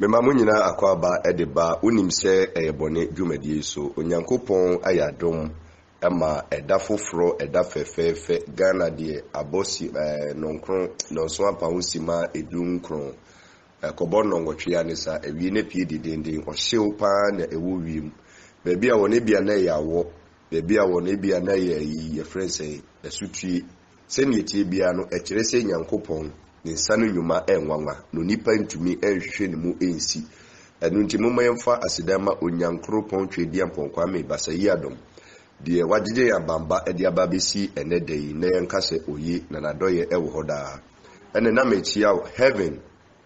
Mema mo nyina akwaba edeba unim se eyebone dwumadie so onyankopon ayadom ama eda foforo eda fefefe Ghana de abosi nonkron nonso apahosima edunkron kobo nongotwe anisa ewie ne pie didenden ohyew pa na ewo wiem bebi a wona bia na yawo bebi a wona bia na ye friends esutue se ne tie bia no ekire se nyankopon ninsanu nyuma enwanwa no nipa ntumi enhwehwe ne mu ensi enu nti mo mayemfa asidama onyankropon twedi amponkwa me basayi adom de wagide abamba ede ababesi enedei na yenkase oyi na nadoye ewo hoda ene na mechia heaven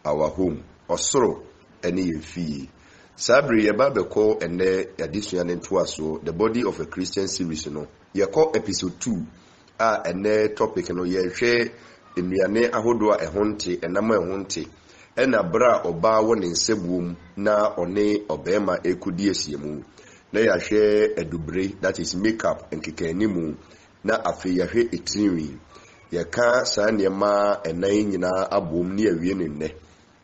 our home osoro ene yemfi sabri yebabeko ene addition ne ntoaso the body of a Christian series no yeko episode 2 a ene topic no yehwe enuane ahodo a ehonte enam ehonte ena bra oba wo ne nsebuom na one obema ekudi asiemu na yahwe edubre that is makeup nkekanimu na afi yahwe etinwi yaka saa niema enan nyina abom ne awie ne nne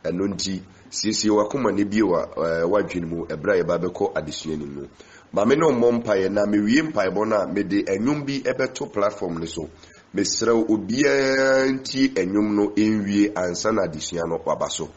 eno nti sisi wakoma ne biewa wadwenimu ebra ye babeko adesuani mu ma me no mmompa ye na mewie mpa ebo na mede enwum bi ebeto platform ne so mesrɛw obia nti enwum no enwie ansa na adesua no wabaso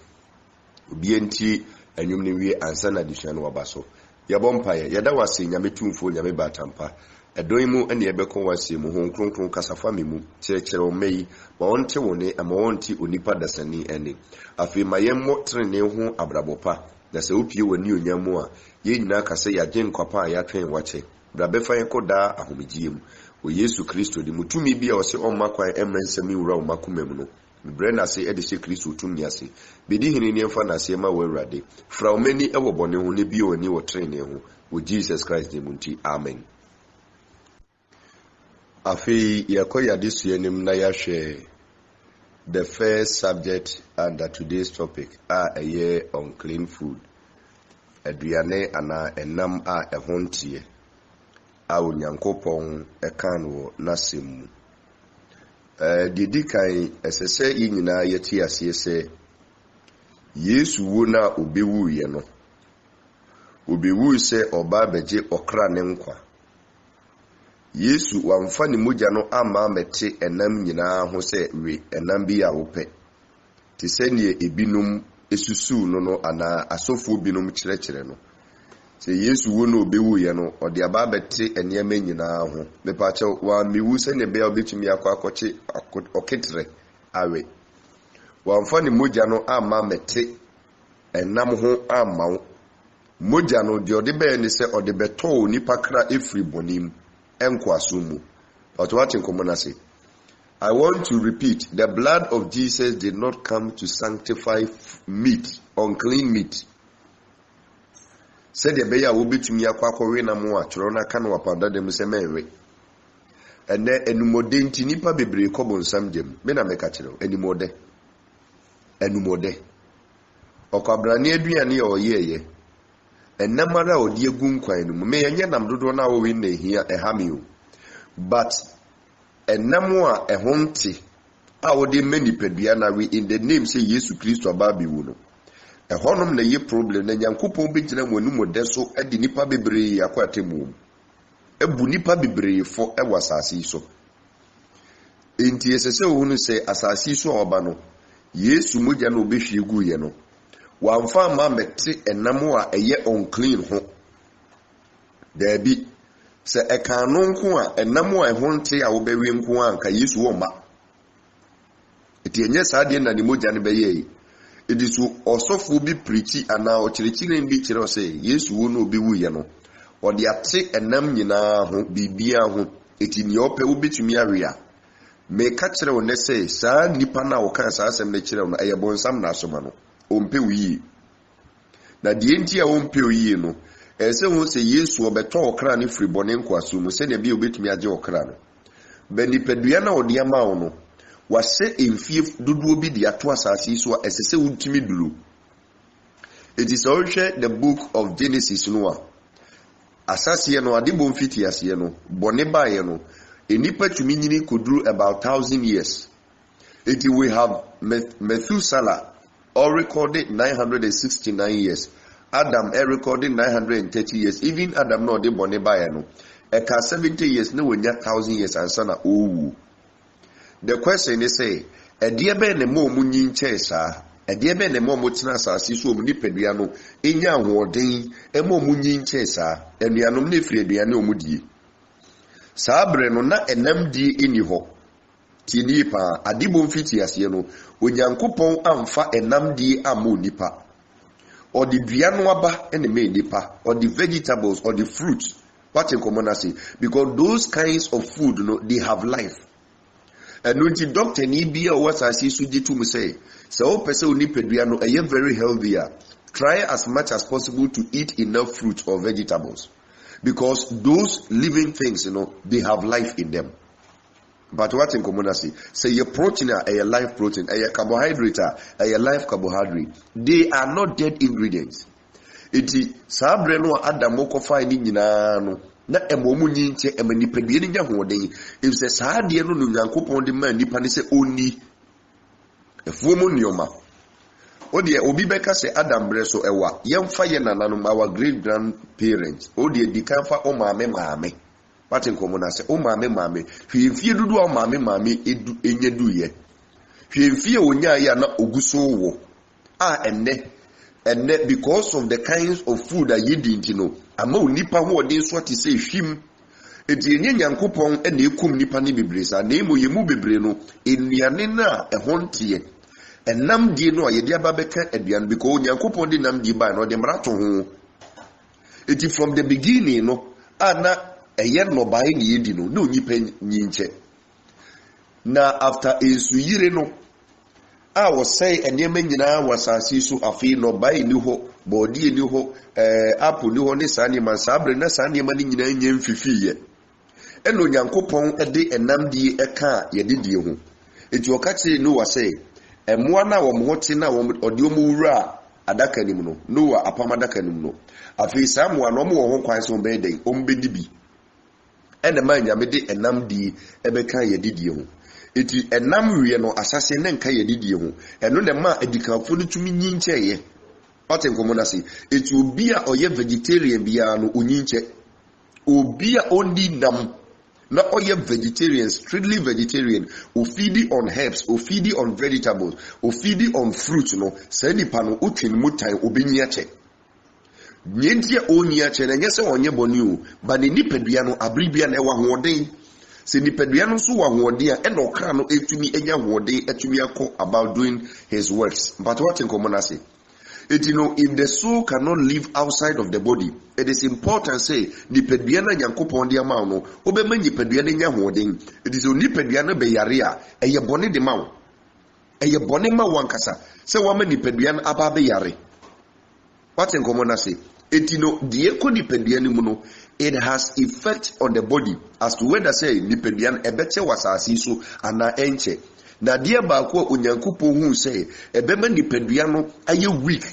obia nti enwum no wie ansa na adesua no wabaso yɛbɔ ye yɛda wase nyame tumfo nyame batampa ɛdɔn mu ene yɛbɛkɔ wase mu ho kronkron kasafa me mu kyerɛkyerɛ mai ma wonte wone ama wonte onipa dasani ene afi ma yɛmmɔ trene ho abrabopa na sɛ opie wani onyamu a yɛ nyina ka sɛ yɛagye nkwapa a yɛatwɛn wakyɛ bra bɛfa yɛkɔda ahomegye mu o Yesu Kristo di mutumi bia o se omma kwan emrensemi wura o makomam no bre na se ede se Kristo tumi ase bedi hini ne mfa na se ma wo awurade fra o mani ewo bone ho ne bia oni wo trene ho o Jesus Christ di munti amen. Afi yakoya disu yenim na yahwe the first subject under today's topic a year on clean food aduane ana enam a ehontie a onyankopon ekan wo nasem didi kan esese yinyina yeti ase se Yesu wo na obewu ye no obewu se oba beje okra ne nkwa Yesu wamfa ne mogya no ama mete enam nyina ho se we enam bi ya wope te se ne ebinum esusu no ana asofo binum kyerɛkyerɛ no se Yesu wo no obewu ye no ode aba bete enema nyina ho mepa kye wa mewu se ne be obetumi akwakoche oketre awe wamfa ne mogya no ama mete enam ho ama mogya no de ode be ne se ode beto nipa kra efri bonim enko asumu but watching komonase I want to repeat, the blood of Jesus did not come to sanctify meat, unclean meat. Said the beya will be to me a quacorina moa, Trona cano upon that semewe. And then enumodenti nipa bebre cobon samjem, mena mecatero, enumode. Enumode. O cabrania duani or ye. And namara or dear gunquine, may a yanam do na win here a hamio. But enamwa ehonte a wode many peduana we in the name say Yesu Kristo ababi wuno ehonom na ye problem na nyankopon begina wonu modeso edi nipa bebree akwatemu ebu nipa bebree fo ewasase so enti esese wonu se asase so oba no Yesu mogya na obehwie gu ye no wamfa ma mete enamwa eye unclean ho dabi se ekanu nko a enam a ehonte a wobewe nko a nka Yesu wo ma eti enye saade na ni mogya ne beye edisu osofo bi preachi ana o kirekire bi kire o se Yesu wo no obewu ye no ode ate enam nyina ho bibia ho eti ni ope wo betumi awea me ka kire wo ne se saa nipa na wo kan saa asem ne kire wo no eyebonsam na asoma no ompe wi na die enti a ompe wi no ese ho se Yesu obeto okra ne free bone nkwaso mu se ne bi obetumi age okra no bani pedua na ode ama wo no wase emfie dodo bi de ato asase so esese wutumi dulu. It is also the book of Genesis no a asase no ade bom fiti ase no bone bae no enipa tumi nyini koduru about 1000 years. It we have Methuselah or recorded 969 years. Adam recorded 930 years. Even Adam no de bone by no. Eka 70 years no when 1,000 years and sana oh. The question is say, a dear ben the mo munyin chesa, a dear ben the mo mutinasa sisu nipeduano, inya warding, a mo munyin chesa, and the anonymity no mudi. Sabre no na enam di iniho. Tinipa, adibon fiti asieno, unyankupon amfa enam di amu nipa. Or the bianuaba and the main nipa, or the vegetables, or the fruits. What in common I say? Because those kinds of food, they have life. And when the doctor need be or what I see suji to me say, so person need peduano, I am very healthier. Try as much as possible to eat enough fruit or vegetables. Because those living things, they have life in them. But what in common I say your protein a live protein, a carbohydrate, a live carbohydrate. They are not dead ingredients. Iti sabre no adamoko fa ni nyina no na emomu nyinche emanipedie ni nyahoden if se saade no no Nyankopon de man nipa ne se oni efuomu nioma odi obi beka se Adam breso ewa yemfa ye nananom our great grandparents odi dikanfa o maame patin komuna se o maame hwemfie dudu o maame enyedu ye hwemfie onya ya na oguso wo enne. And because of the kinds of food that you didn't know, ama nipa ho odin so ati say hwim enti enye Nyankopon e na ekum nipa ne bebresa na emo yemu bebre no enuane na ehontie enam die no ye dia babeka aduan because Nyankopon de nam die ba no de mrato ho enti from the beginning no ana eye no bai ne yedi no na onipa nyinche na after esuyire no I was say enema nyina wasasi so afi no bai ni ho body ni ho apple ni ho ne sane man sabre na sane man nyina nyem fifiye eno Nyankopon de enam die eka ye didie ho eti okache no wasay emoa na wo mhote na wo ode omwura adaka nim no Noah apam adaka nim no afi samoa no mo ho kwan so be den ombedi bi ene man nyame de enam die ebeka ye didie ho eti enam wie no asase ne nka ye didie ho eno ne ma adikafo no tumi nyinche ye paten komonase eti obi a oye vegetarian bia no onyinche obi a ondi nam na oye vegetarian strictly vegetarian o feed on herbs o feed on vegetables o feed on fruit no say nipa no otwen mutan obenyi che nyentia onya che na nyese onye boni o ba ne nipadua no abribia na ewa hoden se nipadua no so wa hoden a eno kra no etumi enya hoden etumi akọ about doing his works. But what in common say it if the soul cannot live outside of the body, it is important say nipadua na Nyankopon de ama no obema nipadua na nya hoden. It is only nipadua na be yare a eye bone de ma eye bone ma wankasa se wa ma nipadua na aba be yare. What in common say it the eco nipadua ni mu no it has effect on the body as to whether say nipadua ebeche wasasi so ana enche na dia ba ko Onyankopon hu say ebema nipadua no aye weak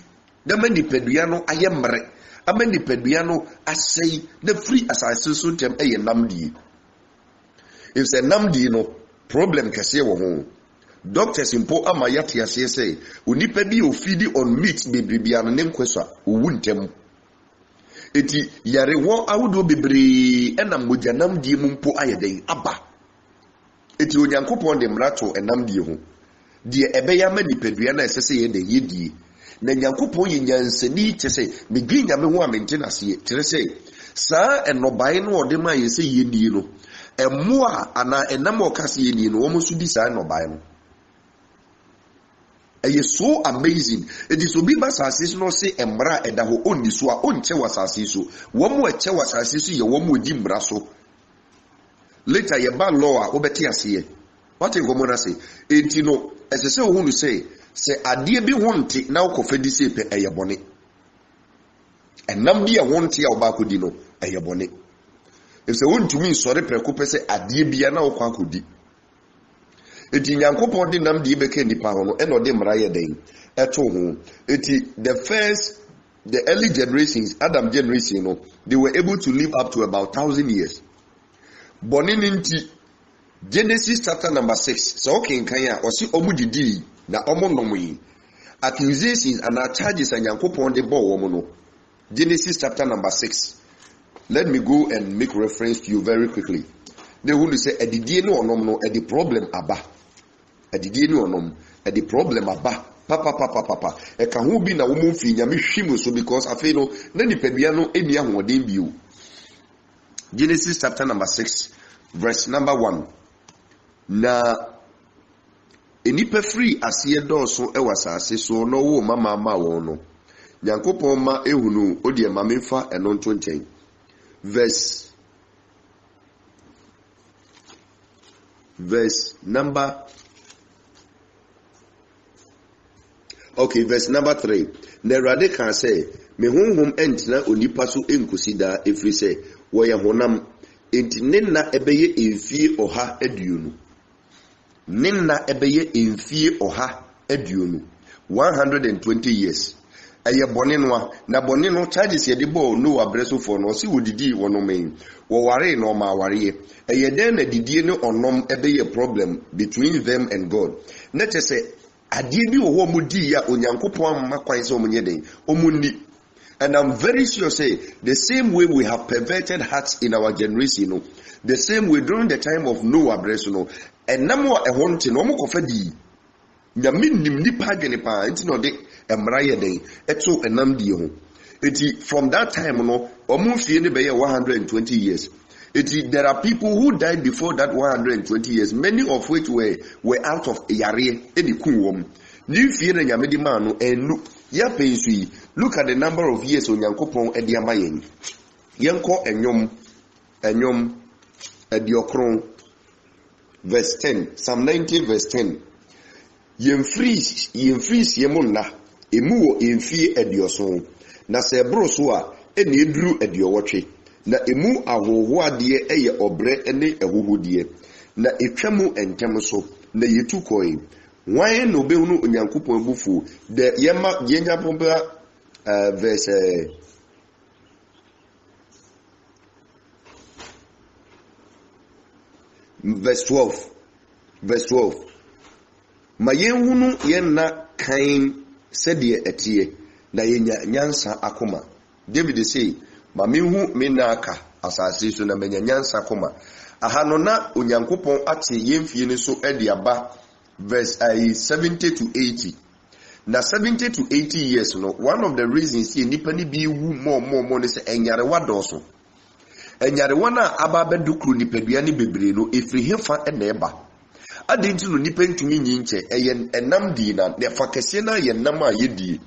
na ma nipadua no aye mre ama nipadua no asei the free asase so tem aye namdi if say namdi no problem kase wo ho doctors impo ama yate ase say onipa bi o feed on meat bebibia no nem kwesa owu ntem eti yare wo awodo bebre enam mojanam die mu mpo ayeden aba eti Onyankopon de mrato enam die ho die ebeya ma nipadua na esese ye de yedie na Nyankopon yenyansani tese megwinya me ho amente ase tese saa enobai no ode ma yese yedie no emoa ana enam okase yedie no wo musu di saa enobai no eye so amazing. It is obi basase no say emra edaho onni so a onche wasase so wo mo eche wasase so ye wo mo di mra so later ye ba law a obeti ase what in common say entino esese ohunu say ade bi honte na ukofedi say pe eye bone enam bi e honte a obakodi no eye bone if say wontumi sore preko pe say ade bia na ukwa akodi eti Nyankopon de nam de beka nipa ho no eno de mra ye den eto ho eti the early generations Adam generation no they were able to live up to about 1,000 years boninti Genesis chapter number 6 so okay kan ya o si omudidi na omonom yi accusations and our charges and Yankopon de bo womono. Genesis chapter number 6. Let me go and make reference to you very quickly. They will say, "Edidie no onom no, the problem aba. Edidie no onom, the problem aba. Papa. E ka ho bi na wo mfi nyame hwim so because afei no na nipa bia no eni ahoden bio." Genesis chapter number 6, verse number 1. Na enipa free asiye dɔɔso ɛwɔ asase so no wo mama wo no. Nyankopɔn ma ehunu odi ma memfa ɛno nto nkyɛn. Verse number 3. Na Awurade ka sɛ, "Me honhom entina onipa so enkosi da efiri sɛ wɔyɛ honam, enti ne na ɛbɛyɛ emfie ɔha aduonu. Ne na ɛbɛyɛ emfie ɔha aduonu, 120 years. Ɛyɛ bɔne no na bɔne no charges yɛde bɔ no abreso for no si wodidi wɔnomɛn. Wɔware no ma aware. Ɛyɛ den na didie ne ɔnom ɛbɛyɛ problem between them and God. Na kyɛ sɛ adeɛ bi wɔ hɔ mo di ya Onyankopɔn amma kwan sɛ ɔmo nyɛ den. Ɔmo ni. And I'm very sure say the same way we have perverted hearts in our generation, no, the same way during the time of Noah breast, no, and namo a honte no mo kofa di. Nyame nim nipa adwene pa nti no de emra ye den eto enam die ho. Eti from that time no omo fie ne be 120 years. Eti there are people who died before that 120 years, many of which were out of yare eni kun wom. Ni fie na nyame di ma no enu ya pensu. Look at the number of years Onyankopɔn edi ama yen. Yenko enyom ediokron verse 10, Psalm 90 verse 10. Yemfris yemunna emu wo emfie edioson na se bro so a ene eduru ediowotwe na emu ahoho ade eye obre ene ehohodie na etwamu entem so na yetu koi wan no behunu Onyankopɔn bufu de yema yenya pomba verse 12. Ma yenhunu yenna kain sɛdeɛ ɛteɛ na yenya nyansa akoma. David say, "Ma menhu me na aka asase so na menya nyansa akoma." Aha no na Onyankopɔn ate yemfie ne so ɛde aba verse 70 to 80. Na 70 to 80 years no, one of the reasons ye nipa ni bi wu more ne sɛ enyarewa dɔso. Enyarewa na aba bedukru nipadua ni bebre no efiri hefa na eba. Adinti no nipa ntumi nyinche eye enam di na nefa kese na ye nam a yedie.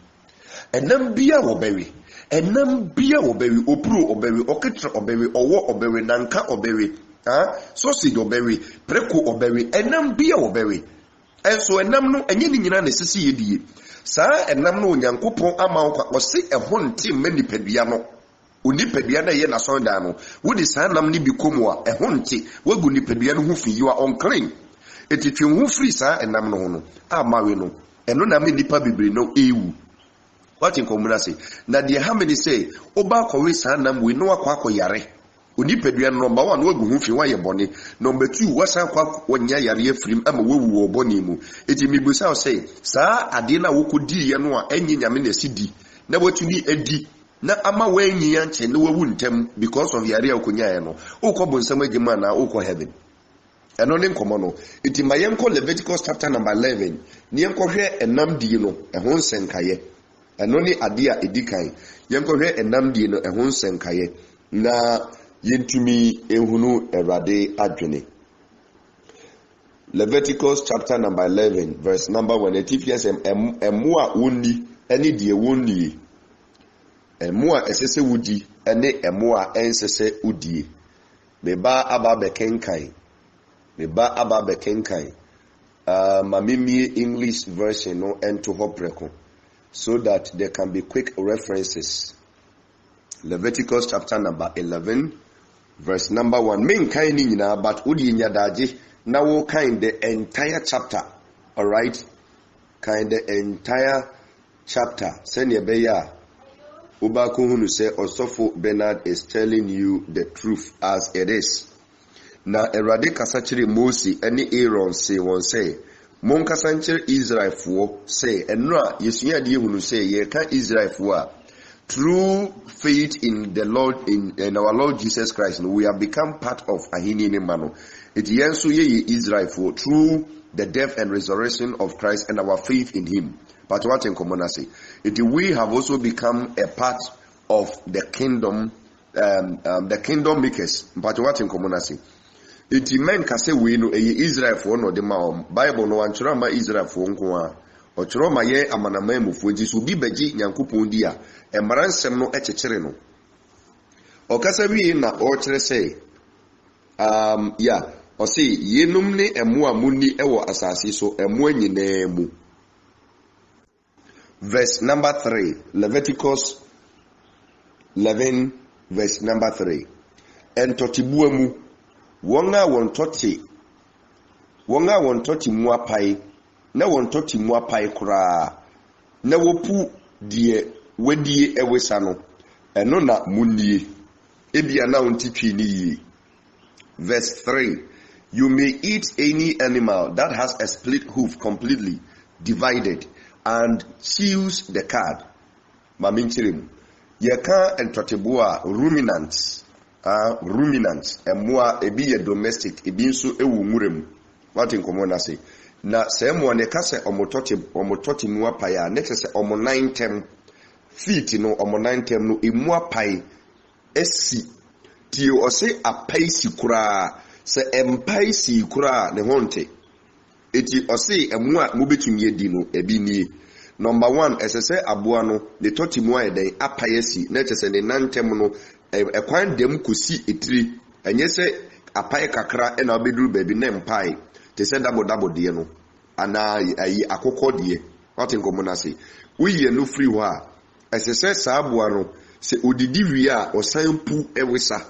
Enam bia wo bewe. Opuru obewe, oketra obewe, owo obewe, nanka obewe, sausage obewe, preko obewe, enam bia obewe. Enso enam no enye ni nyina na sisi yedie. Saa enam no Onyankopɔn ama wo ɔse ɛho nte ma nipadua no. Onipadua na ye na sonda no. Wo di saa nam ni bi komu a ɛho nte, wagu nipadua no ho fi, you are unclean. Etitwe ho free saa enam no ho no amawe no eno na me nipa bebre no ewu. What in common say na de ha many say oba kowe saa nam we no akwa yare onipadua no number 1 wagu ho fi wa ye bone, number 2 wasa akwa wonya yare afrim ama wawu wo bone mu. Eti mibusa say saa ade na wokodi ye no a enye nyame na sidi na watuni edi na ama wanyi ya nche na wawu ntem because of yare akonya ye no ukọ nsam agima na ukọ heaven. And only common. It in my uncle Leviticus chapter number 11. Nianko here and nam dino, a hon senkaye. And only adia edikai. Yanko here and nam dino, a hon senkaye. Na yintumi ehunu erade adwene. Leviticus chapter number 11, verse number 1. Etifias emua undi, any die wundi. Emua esese wudi, any emua ensese udie. Beba ababe kenkai. Meba aba bekenkai mamimi English version no ento hopreko so that there can be quick references. Leviticus chapter number 11 verse number 1. Main kind nyina but udi nyadaje na wo kind the entire chapter. All right, kind the entire chapter. Send beya ubako hunu say Osofo Bernard is telling you the truth as it is. Na Erade kasa kyerɛ Mose ne Aaron say won say monka sancher Israel for say enra yesuya die hunu say ye kan Israel for through faith in the Lord in our Lord Jesus Christ we have become part of ahini ne mano it yenso ye Israel for through the death and resurrection of Christ and our faith in him. But what in common say it we have also become a part of the kingdom makers. But what in common say it men ka say we no Israel for no de ma Bible no anchora ma Israel for nko a ochoro ma ye amanama mufu nti so bi baji nyankopon di a emaransem no ekekere no okasa wi na o kire say o say yenum ne emu amuni ewo asase so emu anyina mu. Verse number 3, Leviticus 11 verse number 3. Entotibuamu wonga wontoti mu apai na wontoti mu apai kura na wopu die wadie ewesa no eno na munnie ebia na ontitwi ni yi. Verse 3, you may eat any animal that has a split hoof completely divided and chews the cud. Maminchirim. Yeka entoteboa ruminants. Ruminants. Emwa ebi ye domestic. Ebi nso ewu murem. What in common say? Na se emwa ne kase omototi mua paya. Next se omo 9 feet no omo 9 no emwa pai esi. Ti o se apai si kura. Se empai si kura ne honte. Eti ose emwa mubetumi edi no ebi nie. Number 1 esese aboa no de toti mu ayeden apayesi na chese ne nantem no ekwan dem kosi etiri enye se apaye kakra na obeduru baby na mpai te se dabo de no ana ayi akokọ de watin komo say uye no free ho a esese sa aboa no se odidi wi a osan pu ewesa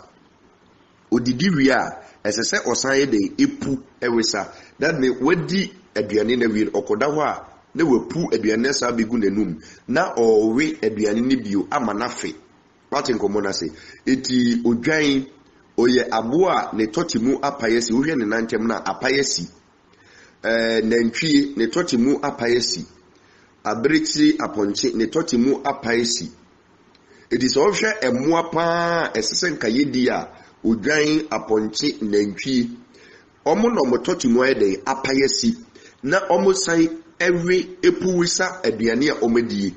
odidi wi a esese osan ye de epu ewesa that me wadi aduane na wi okoda ho a ne wepu aduane sa begu nenum na owe aduane ne bio amanafe what in common say eti odwan oye aboa ne totimu apayesi wo hwe ne nantem na apayesi nantwie ne totimu apayesi abrechi aponche ne totimu apayesi eti so hwe emoa pa esesen kayedi a odwan aponche nantwie omo no mototimu ayede apayesi na omo sai every epuwisa aduane a omedie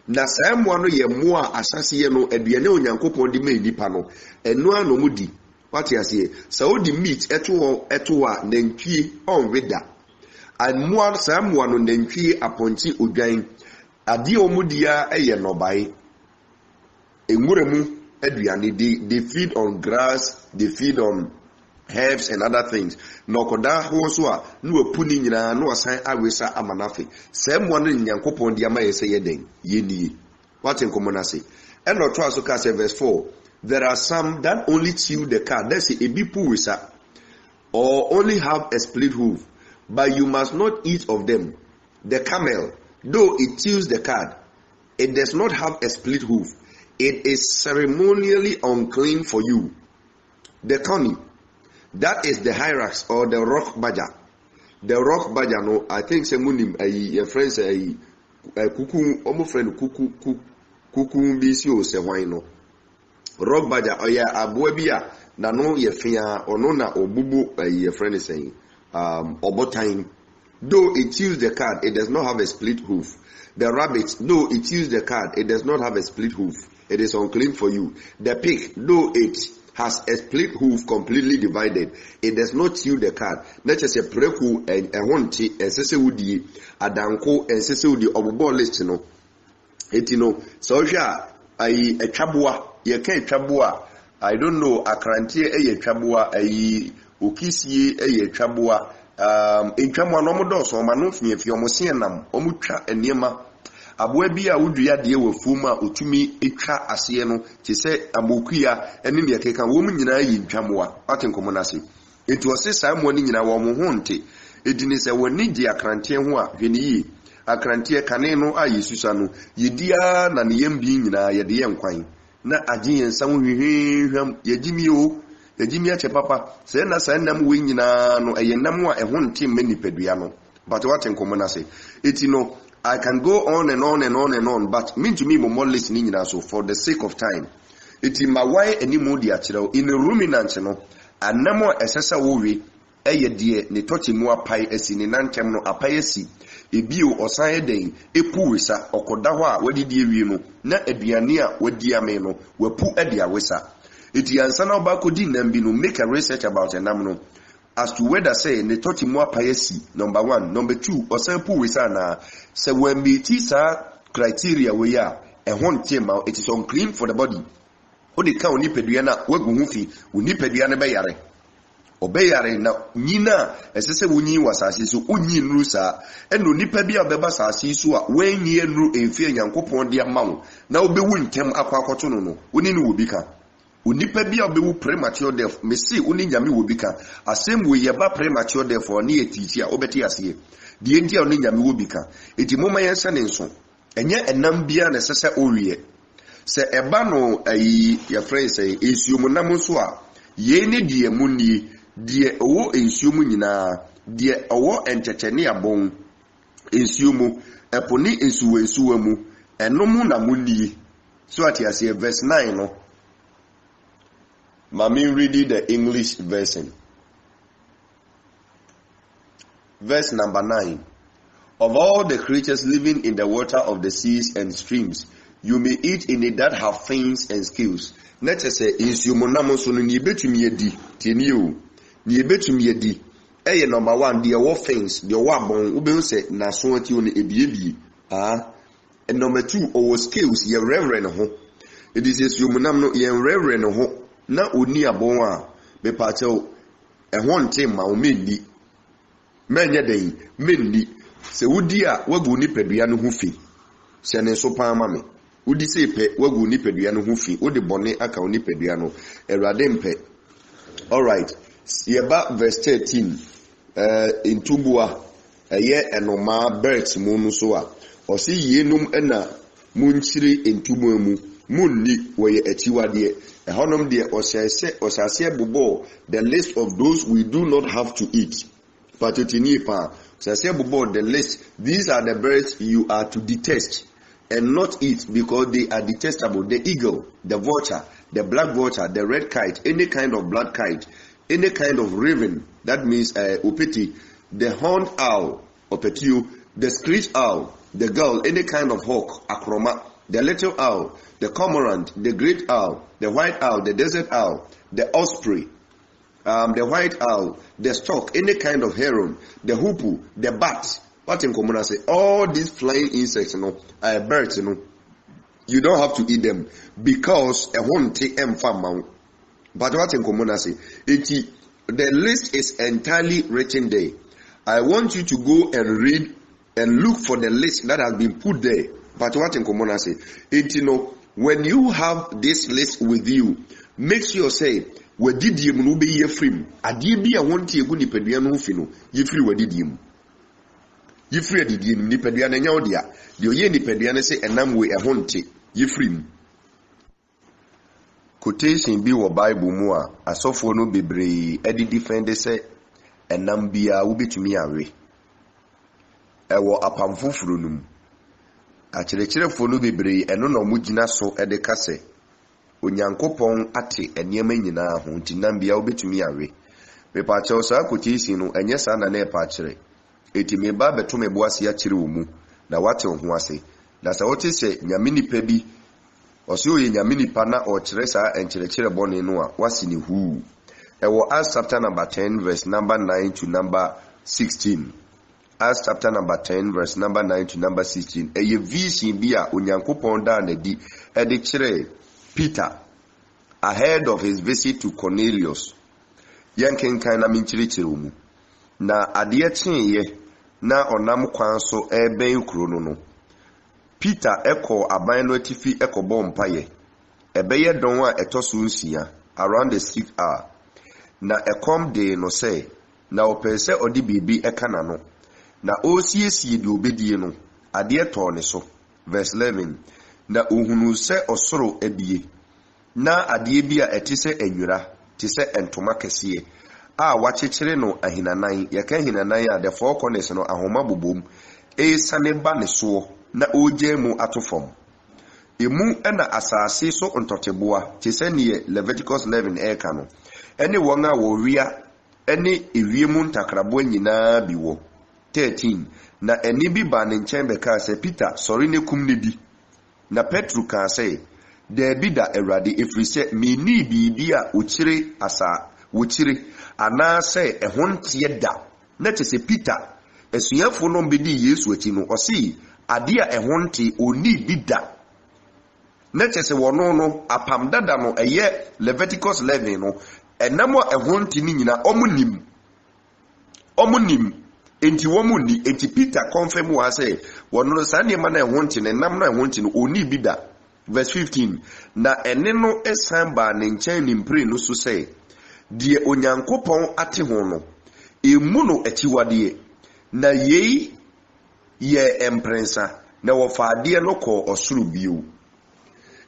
na saa moa no ye moa asase ye no aduane onyankopon de me nipa no eno ano mudi wate ase sa odi meat eto a nantwie onweda an moa saa moa no nantwie aponchi odwan ade omudia eye nobae enwuremu aduane they feed on grass, they feed on herbs and other things. No koda ho so a no apuni nyina no asan awesa amanafe. Same one in Yankopon di amaye say yeden yenie. What in common say? And no try so cast verse 4. There are some that only chew the cud. That's a bipu wisa or only have a split hoof, but you must not eat of them. The camel, though it chews the cud, it does not have a split hoof. It is ceremonially unclean for you. The coney, that is the hyrax or the rock badger. The rock badger, no, I think semunim a friend say kuku, almost friend kuku bisio se wino. Rock badger, oh yeah, abuebia, na no ye fia or no na obubu a friend is saying obotine. Though it chews the cud, it does not have a split hoof. The rabbit, though it chews the cud, it does not have a split hoof. It is unclean for you. The pig, though it has a split hoof completely divided, it does not chew the cud. Not just a preku and a honti and sesewudi, adanko and sesewudi obubo list no. Etino, so ja a chabua, ye can chabua. I don't know, a crantier a chabua, a ukisi a chabua. In Chamwa Nomodos or Manufni, if you're Mosianam, Omucha and Yema. Abuebia would ya dear with Fuma, Utumi, Ika, Asieno, to say Abukia, and in the Keka woman in Chamwa, Atin Comonasi. It was a someone in our Mohonte. It is a one need a crantier, Vini, a crantier caneno, I Susanu, Yedia, Naniem being in a Yadiam quine. Na Adi and some Yedimio, Yedimia Papa, send us and them wing in a no a Yenamwa, a one team many Pedriano. But what in common I say, it I can go on and on and on and on, but mean to me more listening now. So for the sake of time, it in my way any more dear in the ruminant and no more assessor worry. Eye dear ne touch more pie as in nantem no apayesi ebio osan den epu wesa okoda ho a wadi die wie no na aduane a wadi ame no wapu ade awesa eti ansa na oba kodi nam bi no make a research about enam no as to whether say ne touch more apayesi number 1 number 2 osan pu wesa na se when meet sa criteria we ya ehon tema it is unclean for the body odi ka oni pedua na wagu hu fi oni pedua na be yare obeyare na nyina esese wonyi wasase so onyi nru sa eno nipa bi abeba sase so a wenyi nru emfie nyankopon de amawo na obewu ntem akwakoto no oni ni wobika onipa bi obewu premature death mesi oni nyame wobika asem we yeba premature death for ne etichi a obeti ase die ntia oni nyame wobika eti moma yense ne nso enye enam bia na sese owie se eba no ayi ya phrase esuomu nam so a ye ne die munni die owo ensuomu nyina die owo enchechene abon ensuomu eponi ensuwensuwamu enomu na munni so at yase verse 9 no mami read the English version. Verse number 9. Of all the creatures living in the water of the seas and streams, you may eat in it that have fins and scales. Let us say ensuomu namo so ni betumi edi tieni o ni betumi edi eye number 1 the war fins the war bon ube say na so ati on ebiebie and number 2 our scales ye reverend ho it is ensuomu nam no ye reverend ho na oni abon a be pa che ehon ntem ma o menni menye den menni se wudi a wagu ni pedua no ho fi se ne so pa ma me wodi se pe wagu ni pedua no ho fi wodi bone aka oni pedua no erade mpe. All right, yeba verse 13 in tubua eye enoma birds mu no so a o se yenum na munchiri entumu mu munni woye achiwade ehonom de osase bobo the list of those we do not have to eat but otini pa osase bobo the list these are the birds you are to detest and not eat because they are detestable: the eagle, the vulture, the black vulture, the red kite, any kind of black kite, any kind of raven, that means opeti, the horned owl, opetio, the screech owl, the gull, any kind of hawk, akroma, the little owl, the cormorant, the great owl, the white owl, the desert owl, the osprey, the white owl, the stork, any kind of heron, the hoopoe, the bat. What in common I say? All these flying insects, birds, you don't have to eat them because a won't take them farm. But what in common I say? The list is entirely written there. I want you to go and read and look for the list that has been put there. But what in common I say? When you have this list with you, make sure say, where did you be ye free? Adi be a one tea good nipeduano fino, ye free where did you? Ye free did you nipeduana nyodia? The ye nipeduana say, and nam we a honte, ye free. Quotation be wa Bible mua, a sofo no bebre, edi defende say, and nam be a ubi to me away. Ewo apamfufurunum. Akyerɛkyerɛ fo no bebre eno na ɔmo gyina so de kase onyankopɔn ate enema nyinaa ho ntinam bia obetumi awe mepa kyerɛw saa quotation no enye saa na na epa kyerɛ eti me ba beto me boase akyerɛ wo mu na wate wo ho ase na sɛ wote sɛ nyame nipa bi ɔse oye nyame nipa na ɔkyerɛ saa enkyerɛkyerɛ bɔne no a wase ne hu ɛwɔ Acts chapter number 10 verse number 9 to number 16. Acts chapter number 10 verse number 9 to number 16. Eye vision bi a onyankopɔn da na di de kyerɛ Peter ahead of his visit to Cornelius. Yankenkan na minkyerɛkyerɛ mu. Na adeɛ kyee na ɔnam kwan so ɛbɛn kuro no. Peter ɛkɔ aban no atifi ɛkɔbɔ mpaeɛ. Ɛbɛyɛ dɔn a ɛtɔ so nsia around the 6 hour. Na ɛkɔm de no sɛ na ɔpɛ sɛ ɔde biribi ɛka na no. Na osiesie de obedie no ade to ne so verse 11 na ohunu sɛ osoro abie na ade bi a ɛte sɛ anwura te sɛ entoma kɛseɛ a wachechire no ahinanan yɛka ahinanan a the four corners no ahoma bobom esane ba ne so na oje mu atofom emu na asase so ntoteboa tesanie Leviticus 11 eka no ene won a wo wia ene ewiemu ntakrabo nyinaa bi wo 13 na eni bi ba ne nchen beka se Peter sori ne kum ne di na Petru ka se de bi da Awurade efrise me ni bibi a ochire asa wochire ana se ehontie da na tese Peter esuafo no mbedi Yesu achi no osi ade a ehonte oni bi da na tese wono no apam dada no eye Leviticus 11 no enamo ehonte ni nyina omunim enti womuni enti Peter confirm wa say wono sa ne ma na ehonte ne nam na ehonte no oni bi da verse 15 na ene no esan ba ne nchen ni mpre no so say die onyankopon ate ho no emu no achiwade na yei ye emprensa na wofade no ko osuru bio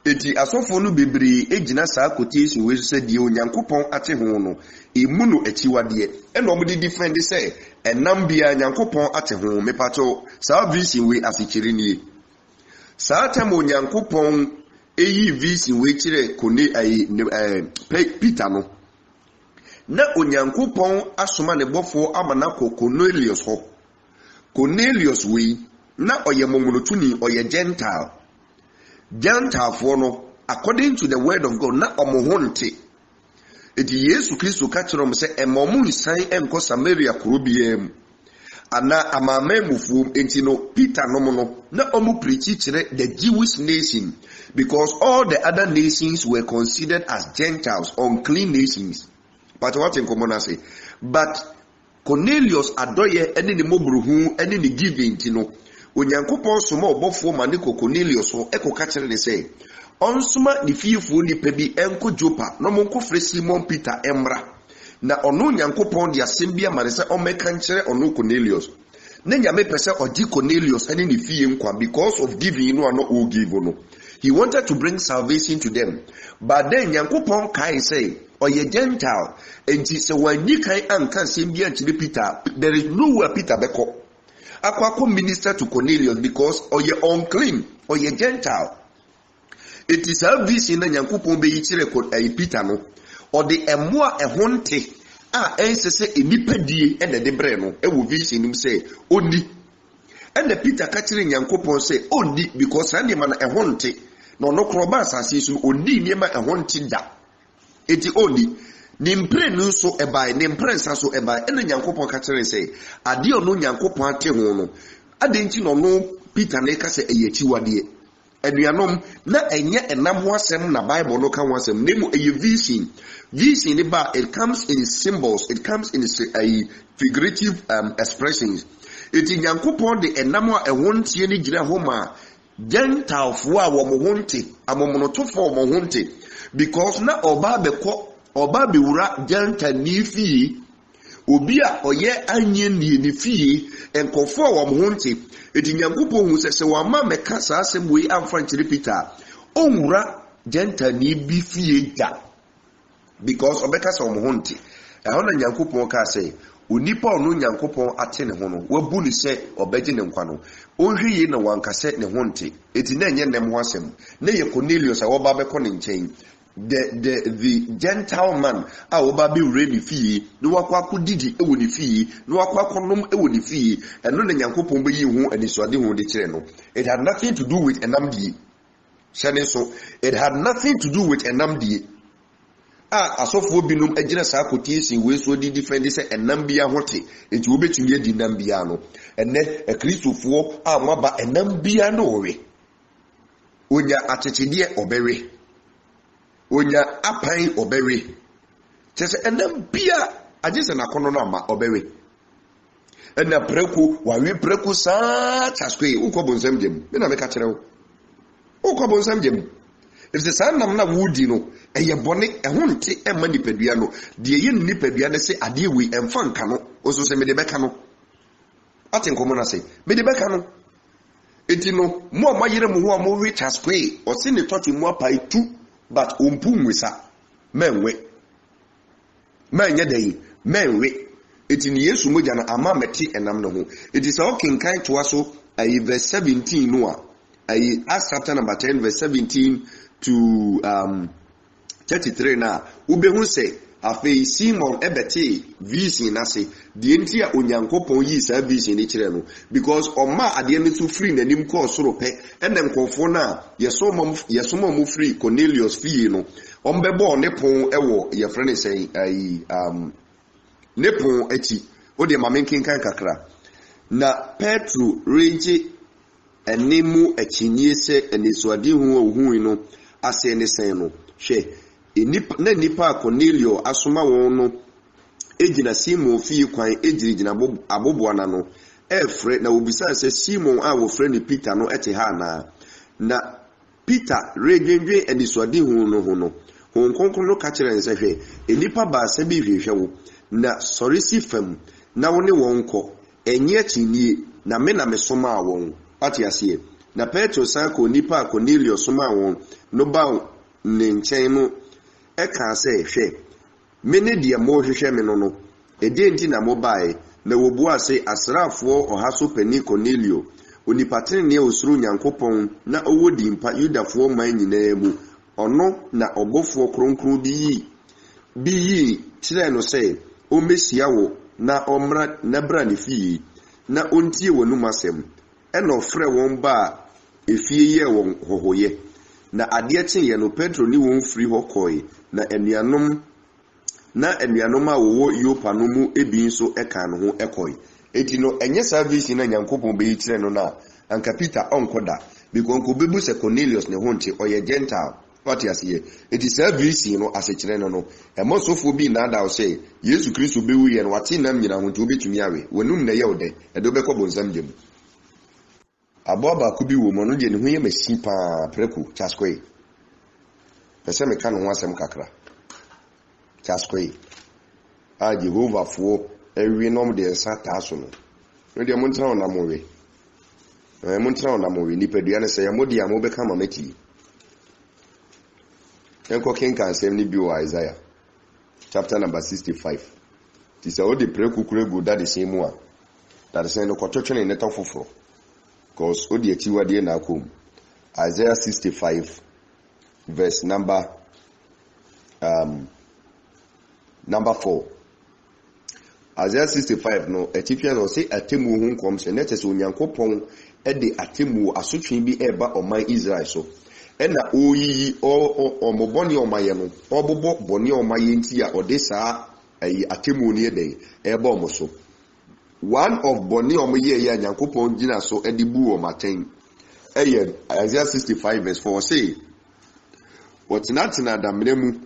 eti asofo no bebre ejina saa quotation we say die onyankopon ate ho no emu no achiwade ena omudi defend say enam bia nyankopon ate ho mepato saa vision we asichiri nie saa tam onyankopon eyi vision we kire kone Peter no na onyankopon asoma ne bofo amana ko Cornelius ho Cornelius we na oyemomulotuni oye Gentile for no according to the word of God na omohonte eti Yesu Kristo ka kire say emomu san enko Samaria kurobiem ana amamemufu enti no Peter no na omu preach kire the Jewish nation because all the other nations were considered as Gentiles, unclean nations. But what in common say? But Cornelius adoye ene ni mobruhu ene ni giving tino. Onyankopon soma obofo maniko Cornelius ho eko ka kire ne say onsoma ni fiefo ni pebi enko Joppa no monko fre Simon Peter emra na ono Onyankopon dia sembia mane say o meka nkire ono Cornelius na nyame pese oji Cornelius ene ni fie nkwa because of giving no no o give no. He wanted to bring salvation to them, but then Nyankopon kai say oye Gentile enti se wani kai anka sembia nkire Peter there is nowhere Peter beko akwa minister to Cornelius because oye unclean oye Gentile. It is a vision na Nyankopon be yikire ko Peter no or the emoa ehonte a ensese enipadie ene de bre no e wo vision nim say oni and the Peter kachire Nyankopon say oni because ande man ehonte no no kroba asase so oni niema ehonte da eti oni nimpre no so ebai nimprensa so ebai ene Nyankopon kachire say ade ono Nyankopon ate ho no ade nti no no Peter na ka say eyachiwade aduanom na enye enam ho asem na Bible no ka ho asem nemu eye vision ni ba it comes in symbols, it comes in figurative expressions. It in Nyankopon de enam a ehontie ni gina ho ma Gentile fo a wo mo honte amomonotofo mo honte because na oba be wura Gentile ni fie obi a oye anye ni fie enkofo a wo mo honte eti Nyankopon hu se wa ma meka saa asem we amfa nkire Peter onwura Gentile ni bi fie da because obeka sa wo mo honte ehona Nyankopon ka say onipa ono Nyankopon ate ne ho no wabu ni se obeje ne nkwa no onhwiye na wankase ne honte eti na enye nem ho asem na ye Cornelius a wo ba be ko ne nchen the Gentile man a wo ba be wure ni fie no wakwa kodidi ewo ni fie no wakwa konom ewo ni fie eno na Nyankopon be yi ho anisode ho de kire no it had nothing to do with enamdie shane so it had nothing to do with enamdie asofo binum agina saa quotation we so di defend say enambia hote enti wo betumi adi nambia no enne Kristofo amaba enambia no we onya atechede obewe onya apan obewe tese enambia agese na kono no ama obewe enna preku wawe preku saa chaskwe ukobonsam jem me na me ka kire wo ukobonsam jem if the son nam na wudi no eye bone ehonte emma nipadua no de ye nipadua ne se ade we emfa nka no oso se me de beka no atenkomo na se me de beka no eti no mo amayere mo ho amo we chaskwe o se ne toti mo apai tu but ompu nwisa menwe manye dey men we eti ni Yesu mogya na ama meti enam no ho eti sa okenkan to aso verse 17 no a Acts chapter number 10 verse 17 to 33 na ubehu say afei Simon ebete vision na say de enti a onyankopon yi sa vision ni kire no because oma ade no to free nanim ko soro pe enem konfo na yeso mo free Cornelius fie no ombebo ne pon ewo ye frene say ne pon ati o de mamenkenkan kakra na Petro reje enemu akinye se enesuade hu ohu no ase ne sen no hwe na nipa Cornelio asoma won no ejina Simon fie kwan ejirigina aboboana no efre na obisa se Simon a wo frɛ ne Peter no ete ha na Peter regenwe enesuade hu no ho no hon konkon no ka kire nse hwe enipa ba se bi hwehwe wo na sorisi fam na woni won kɔ enye akyinnie na me na mesoma won ate ase na Petro san ko nipa Cornelius soma won no ba ne nkyɛn no eka sɛ hwɛ me ne de mo hwehwɛ me no ede nti na mo bae na wobu ase asrafoɔ ɔhaso pani Cornelio onipatene ne osuru Nyankopɔn na owo dimpa Yudafoɔ man nyinaa mu ɔno na ɔbɔfoɔ kronkron bi yi kyerɛ no sɛ o mesia wo na ɔmra na bra ne fie na ontie wonum asɛm ɛna ɔfrɛ wɔn ba efie yɛ wɔn hohoyɛ na adeɛ kyeyɛ no Petro ni wɔn firi hɔ kɔe na anuanom a wɔwɔ Yopa no mu ebi nso ɛka no ho ɛkɔe eti no ɛnyɛ service na Nyankopɔn bɛyi kyerɛ no na anka Peter ɔnkɔda because bebu sɛ Cornelius ne ho nte ɔyɛ Gentile what you say eti service no asekyerɛ no ɛmɔ sofo bi na ada ɔsɛ Yesu Kristo bɛwu yɛ no wate nam nyina ho nti obetumi awe wɔnum na yɛ ɔdɛ ɛde obɛkɔ bonsam gyem aboaba ko bi wo mo no de ne ho yɛ masi pa preku chaskoe pese me ka no ho asɛm kakra chaskoe a Jehovah fo ewi nom de nsa taaso no de mo ntra na mo we ni pedua ne sɛ ya modi a mo bɛka ma mati enko kenka asɛm ni bi o Isaiah chapter number 65 ti sɛ o de preku kuregu da de sɛm mu a da de sɛm no kɔtwetwe ne ta foforo because odi achiwade na akom Isaiah 65 verse number 4 Isaiah 65 no etipia no say atemu hu nkom se net se Onyankopɔn de atemu asotwe bi eba oman Israel so ena oyiyi omoboni omaye no obobo boni omaye nti a ode saa atemu ne de eba omoso one of boni omoye ya Nyankopɔn gina so edibu o maten Isaiah 65 verse 4 say Wotina da mremu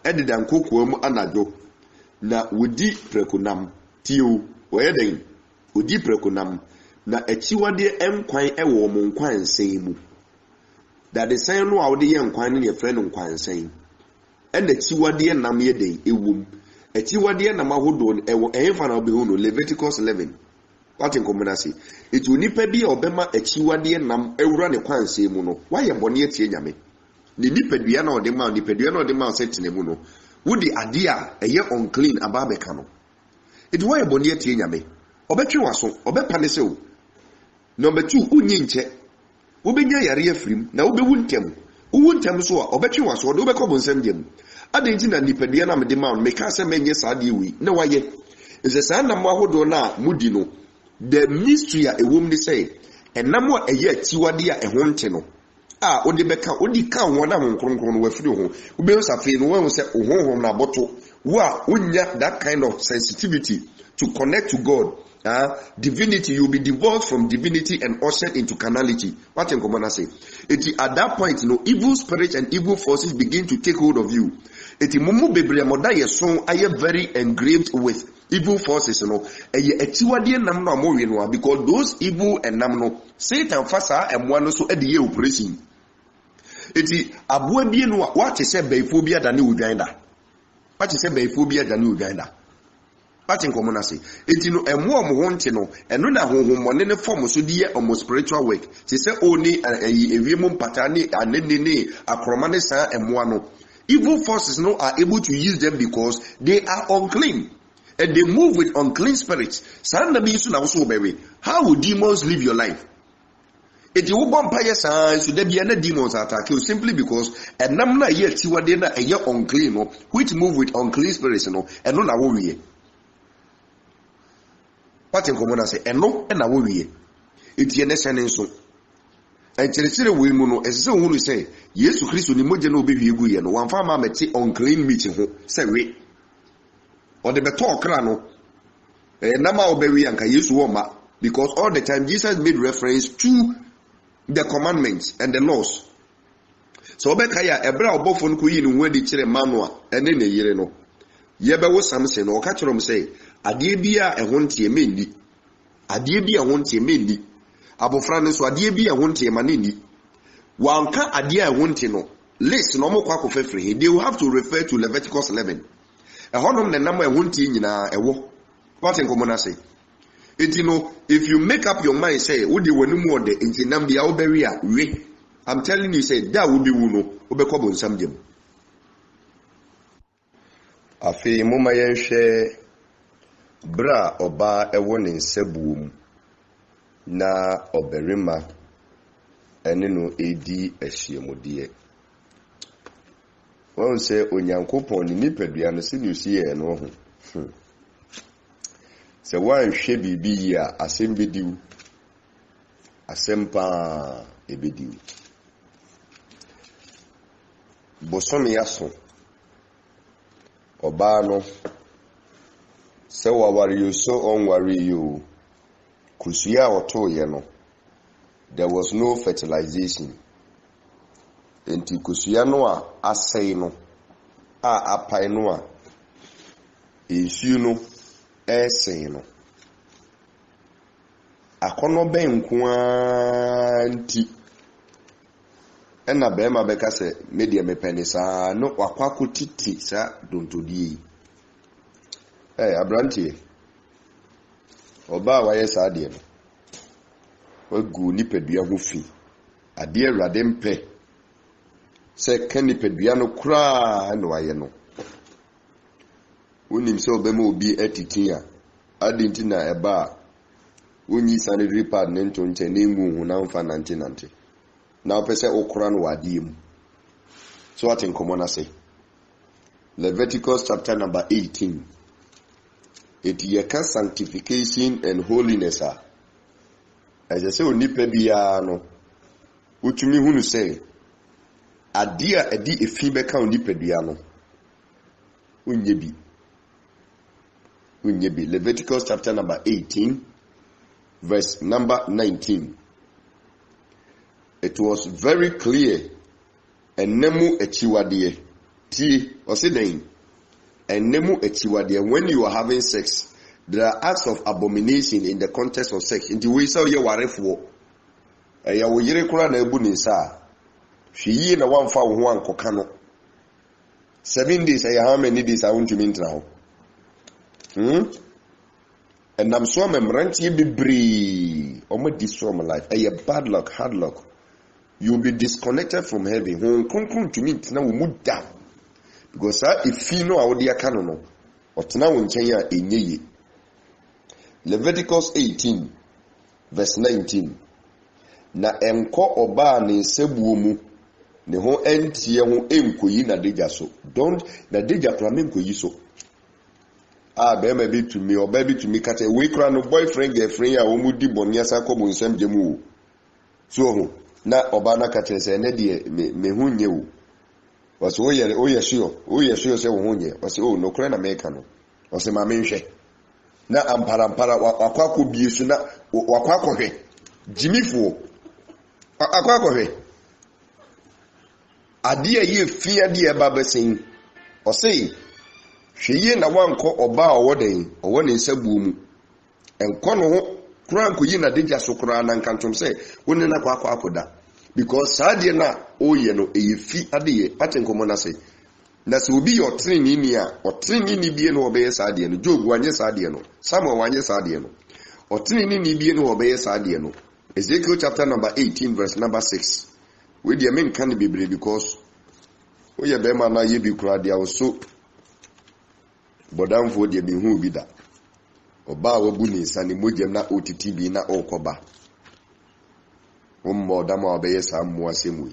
edida nkokwo mu anadwo na wodi prekunam tio oyeden wodi prekunam na achiwade enkwan ewo mo nkwan sen mu da de sen no a wode ye nkwan ne yefre no nkwan sen enda achiwade nam ye den ewum achiwade nam ahodo ewo ehfa na obehu no Leviticus 11 what in combination it unipa bi obema achiwade nam ewura ne kwan sen mu no waye bone atie nyame ni nipadua na ode ma nipadua na ode ma setene mu no wudi ade a eye unclean ababeka no edi waye bone atie nyame obetwe waso obepa ne sew number 2 unyi nche wobenya yare afrim na wobewu ntem so a obetwe waso ode obekọ bonsam dem ade nti na nipadua na mede ma meka se menye saade wi na waye ese sa na mo ahodo na mudi no the mystery a ewom ni say enam a eye atiwade a eho nte no odi beka odi ka won na nkronkron no wafiri ho ube safe no won se ohonhom na boto wo a unya that kind of sensitivity to connect to God divinity, you'll be divorced from divinity and ushered into carnality. What in common say? At that point, evil spirits and evil forces begin to take hold of you. Mumu bebre moda ye son aye very engraved with evil forces, because those evil and namno Satan fasa and one so at the operation. Abuwe bien what is said by phobia than you grinder. What is said by phobia than you grinder. What in common say? More want no, and no na honhom ne form so die almost spiritual work. She say only a wiemum patani and ne akromane sa no. Evil forces are able to use them because they are unclean. and they move with unclean spirits. How will demons live your life? If you want empire signs, there be any demons attack you simply because a number yet you are there a year unclean, which move with unclean spirits, and no worry. What in common I say, and no, and I worry. It's your nation so. And Chelsea will mono as so who say, yes, to Christ, Nimoja no baby you and one farmer met unclean meeting, say we. Or the better crano. A number of baby and can use warmer because all the time Jesus made reference to the commandments and the laws. So Bekaya, a brow bofon queen when the chile manua and then a year no. Yeba was something or catch them say, Adibia and won't ye mendi. Adibia won't ye mendi. Abofranes wa adibia won't ye manini. Wanka adia won't no. List no more quack of free. They will have to refer to Leviticus 11. A honor the number won't ye in a war. What in common I say? It if you make up your mind, say, would you want more the Intinambia Oberia? I'm telling you, say, that would be Wuno, Obekobo and Samjim. Afi Mumayan share bra oba a warning sebum na oberima enino edi ehyiemodie. Wọ́n say onyankopon ni nipadua no se nusi ye no ho. Se wan hwe bibi ya asem bediu. Asem pa ebediu. Bosom yaso. Oba no se wawari you so onwari you. Kusuya oto ye no. There was no fertilization. Enti kusuya no a asai no a apai no a ensu no esai no akono ben nko anti ena be ma beka se media mepenisa no wakwako titi sa dontodi abrantie oba wa yesa ade no wagu nipadua ho fi ade awrade mpe se kanipadua no kura no waye no wonim se obema obi etitia adinti na eba wonyi sanitary pad ne ntonche ne ngu hu na mfa nante na opese okura no wade mu. So what in common I say Leviticus chapter number 18 it yeka sanctification and holiness as I say onipa bia no utumi hunu say adia edi efi beka onipa bia no unyebi Leviticus chapter number 18 verse number 19. It was very clear and nemu echiwadie ti osideng and nemu echiwadie when you are having sex there are acts of abomination in the context of sex in the way so ye warefo ya wo yire kura na ebu ni sa hwiyi na wamfa wo ho ankoka no 7 days how many days I want to mean now and I'm so memranti bebre omo destroy my life a bad luck hard luck you'll be disconnected from heaven kun to meet na wo muda because if you know how they are no otena wo nchen ya enyeye. Leviticus 18 verse 19 na enko oba ne nsebuo mu ne ho entie ho enkoyi na deja so don't na deja plan enkoyi so bema bi to me oba bi to me kata we kra no boyfriend girlfriend ya wo mudi bonia sa ko bo nsam jemu so ho na oba na kata se na de me hunye wo was oye sure se wo hunye was no kra na me ka no was ma me nhwe na ampara wakwako biesu na wakwako hwe jimifo akwako hwe ade ye fia de eba besin o sei hweye na wanko oba owoden owo ne nsabuo mu enko no ho kura nkoyi na deja so kura na nkantom se woni na kwako akoda because ade na oye no eyefi ade ye patenkomo na se na se obi yo trini ni a otrini ni bie no obeye saade no Job wanye saade no Samuel wanye saade no otrini ni bie no obeye saade no Ezekiel chapter number 18 verse number 6 we dey men can be because we be man na ye bi kura dia so Bodamfo de bihu bi da. Oba wabu ni nsa ne mogyam na otiti bi na okoba. Ummo dama obeye sa mmoa semwe.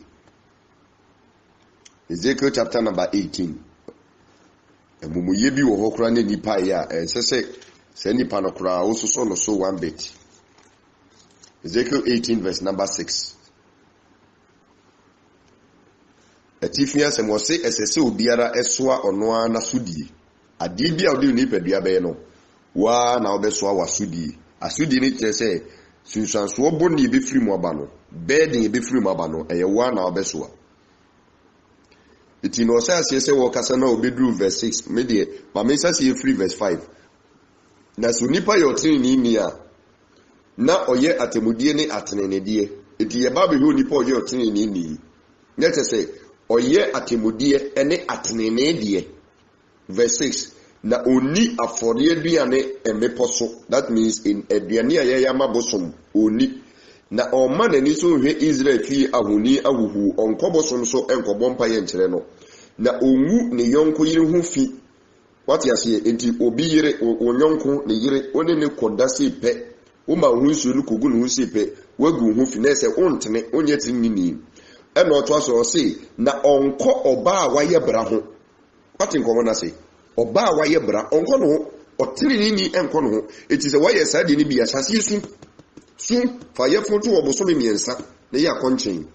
Ezekiel chapter number 18. Emumuye bi wo hokora ne nipa ya sese se nipa no kora ososo no so one bit. Ezekiel 18 verse number 6. Etifia se mo se esese obiara esoa ono na sudie. Ade bia odi ni padua be no. Wa na obesoa wasudie. Asudie ni kire se sunsanso boni be firi mu aba no. Bedding be firi mu aba no eye wa na obesoa. Iti no se wo kasa na obedru verse 6. Me de ma me say free verse 5. Na so nipa yo tini ni a na oye atemudie ne atenenedie. Iti ye ba be hu nipa oye tini ni. Net say oye atemudie ene atenenedie. Verse 6. Na oni afori aduane emeposo. That means in aduane ayaya mabosom oni. Na ọma n'ani so hwe Israel fi ahoni ahuhu onkobosom so enkobo mpa ye nkyere no. Na onwu ne yonko yire hu fi. What ya say enti obi yire onyonko ne yire one ne koda se pe. Wo ma hu nsu lu kogu ne hu se pe. Wagu hu fi na se ontene onye tinini. E na oto aso se na onko oba a waye bra ho. What nkomo na se oba a waye bra onko no ho otinini enko no ho. Eti se waye sade ni bia sase su. Soon, fire phone to Obosomi miensa, na ya conchain.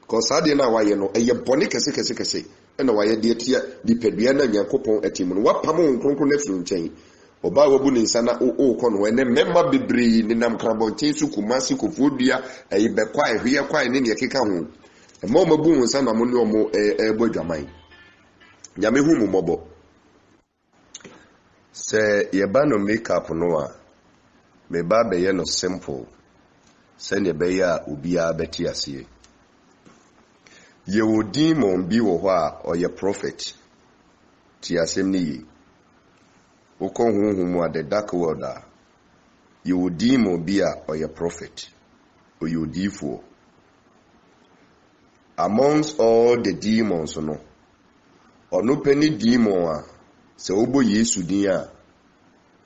Cosade na waye no, a yaboni kese, and a wire dear tia, di pediana yankopon etimun, what pamon concro nephew chain. Oba wabun sana o con when a member be breed in Nam Crabotin, Sukumasi, Kufudia, a bequire, here quite in your kikahu. A moma boom, son of Monomo, a boy jamai. Yamihumu mobo. Say, yabano makeup noa. Me ba be no simple send be ya obia beti ase ye wo demon bi wo ho a oye prophet ti asem ni yi wo kon hunhum a the dark world a ye wo demon bi a oye prophet oye odifo amongst all the demons no ono pani demon a se obo Yesu din a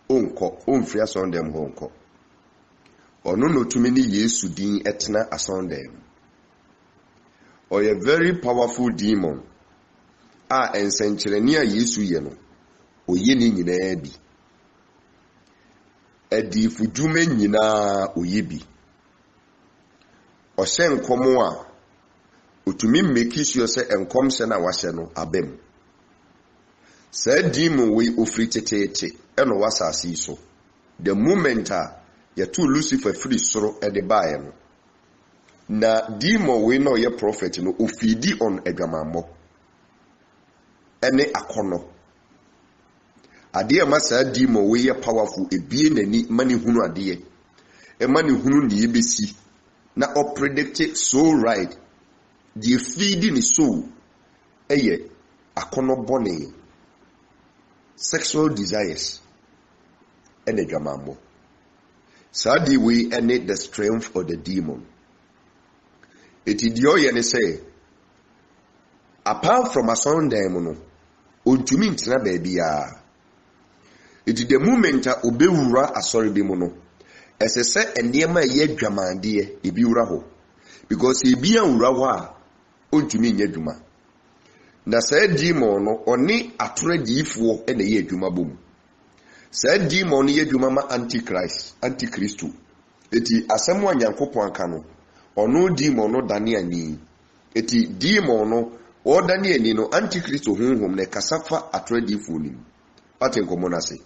onko onfri asondem ho onko ono no tumi ni Yesu din etena asondem oye very powerful demon a ensenkyereni a Yesu ye no oye ni nyina bi edi fudume nyina oye bi o se nkomo a otumi make sure se enkom se na wahye no abem se demon we ofri tetete eno wasasi so the moment ya to Lucifer free soro e de bae no na demon we no ye prophet no ofidi on adwamammo ene akono ade e masa demon we ye powerful ebie nani mani hunu ade e mani hunu ne yebesi na o predict so right the feeding is so eye akono bone sexual desires and the jamambo. Sadi we need the strength of the demon. It is your yen say apart from a son demon, untumi ntina baby ya. It is the moment a obewura asori demono. As I say enema ye dwamande e biwura ho. Because e bia wura ho a untumi nye dwuma. Na say demon no oni atore diifo e na ye dwuma bom. Say demon ye dwuma ma antichrist. Eti asemu anyankopon aka no ono demon no dane ani. Eti demon no o dane ani no antichrist honhom na kasafa atore diifo nim. Atenkomo na se.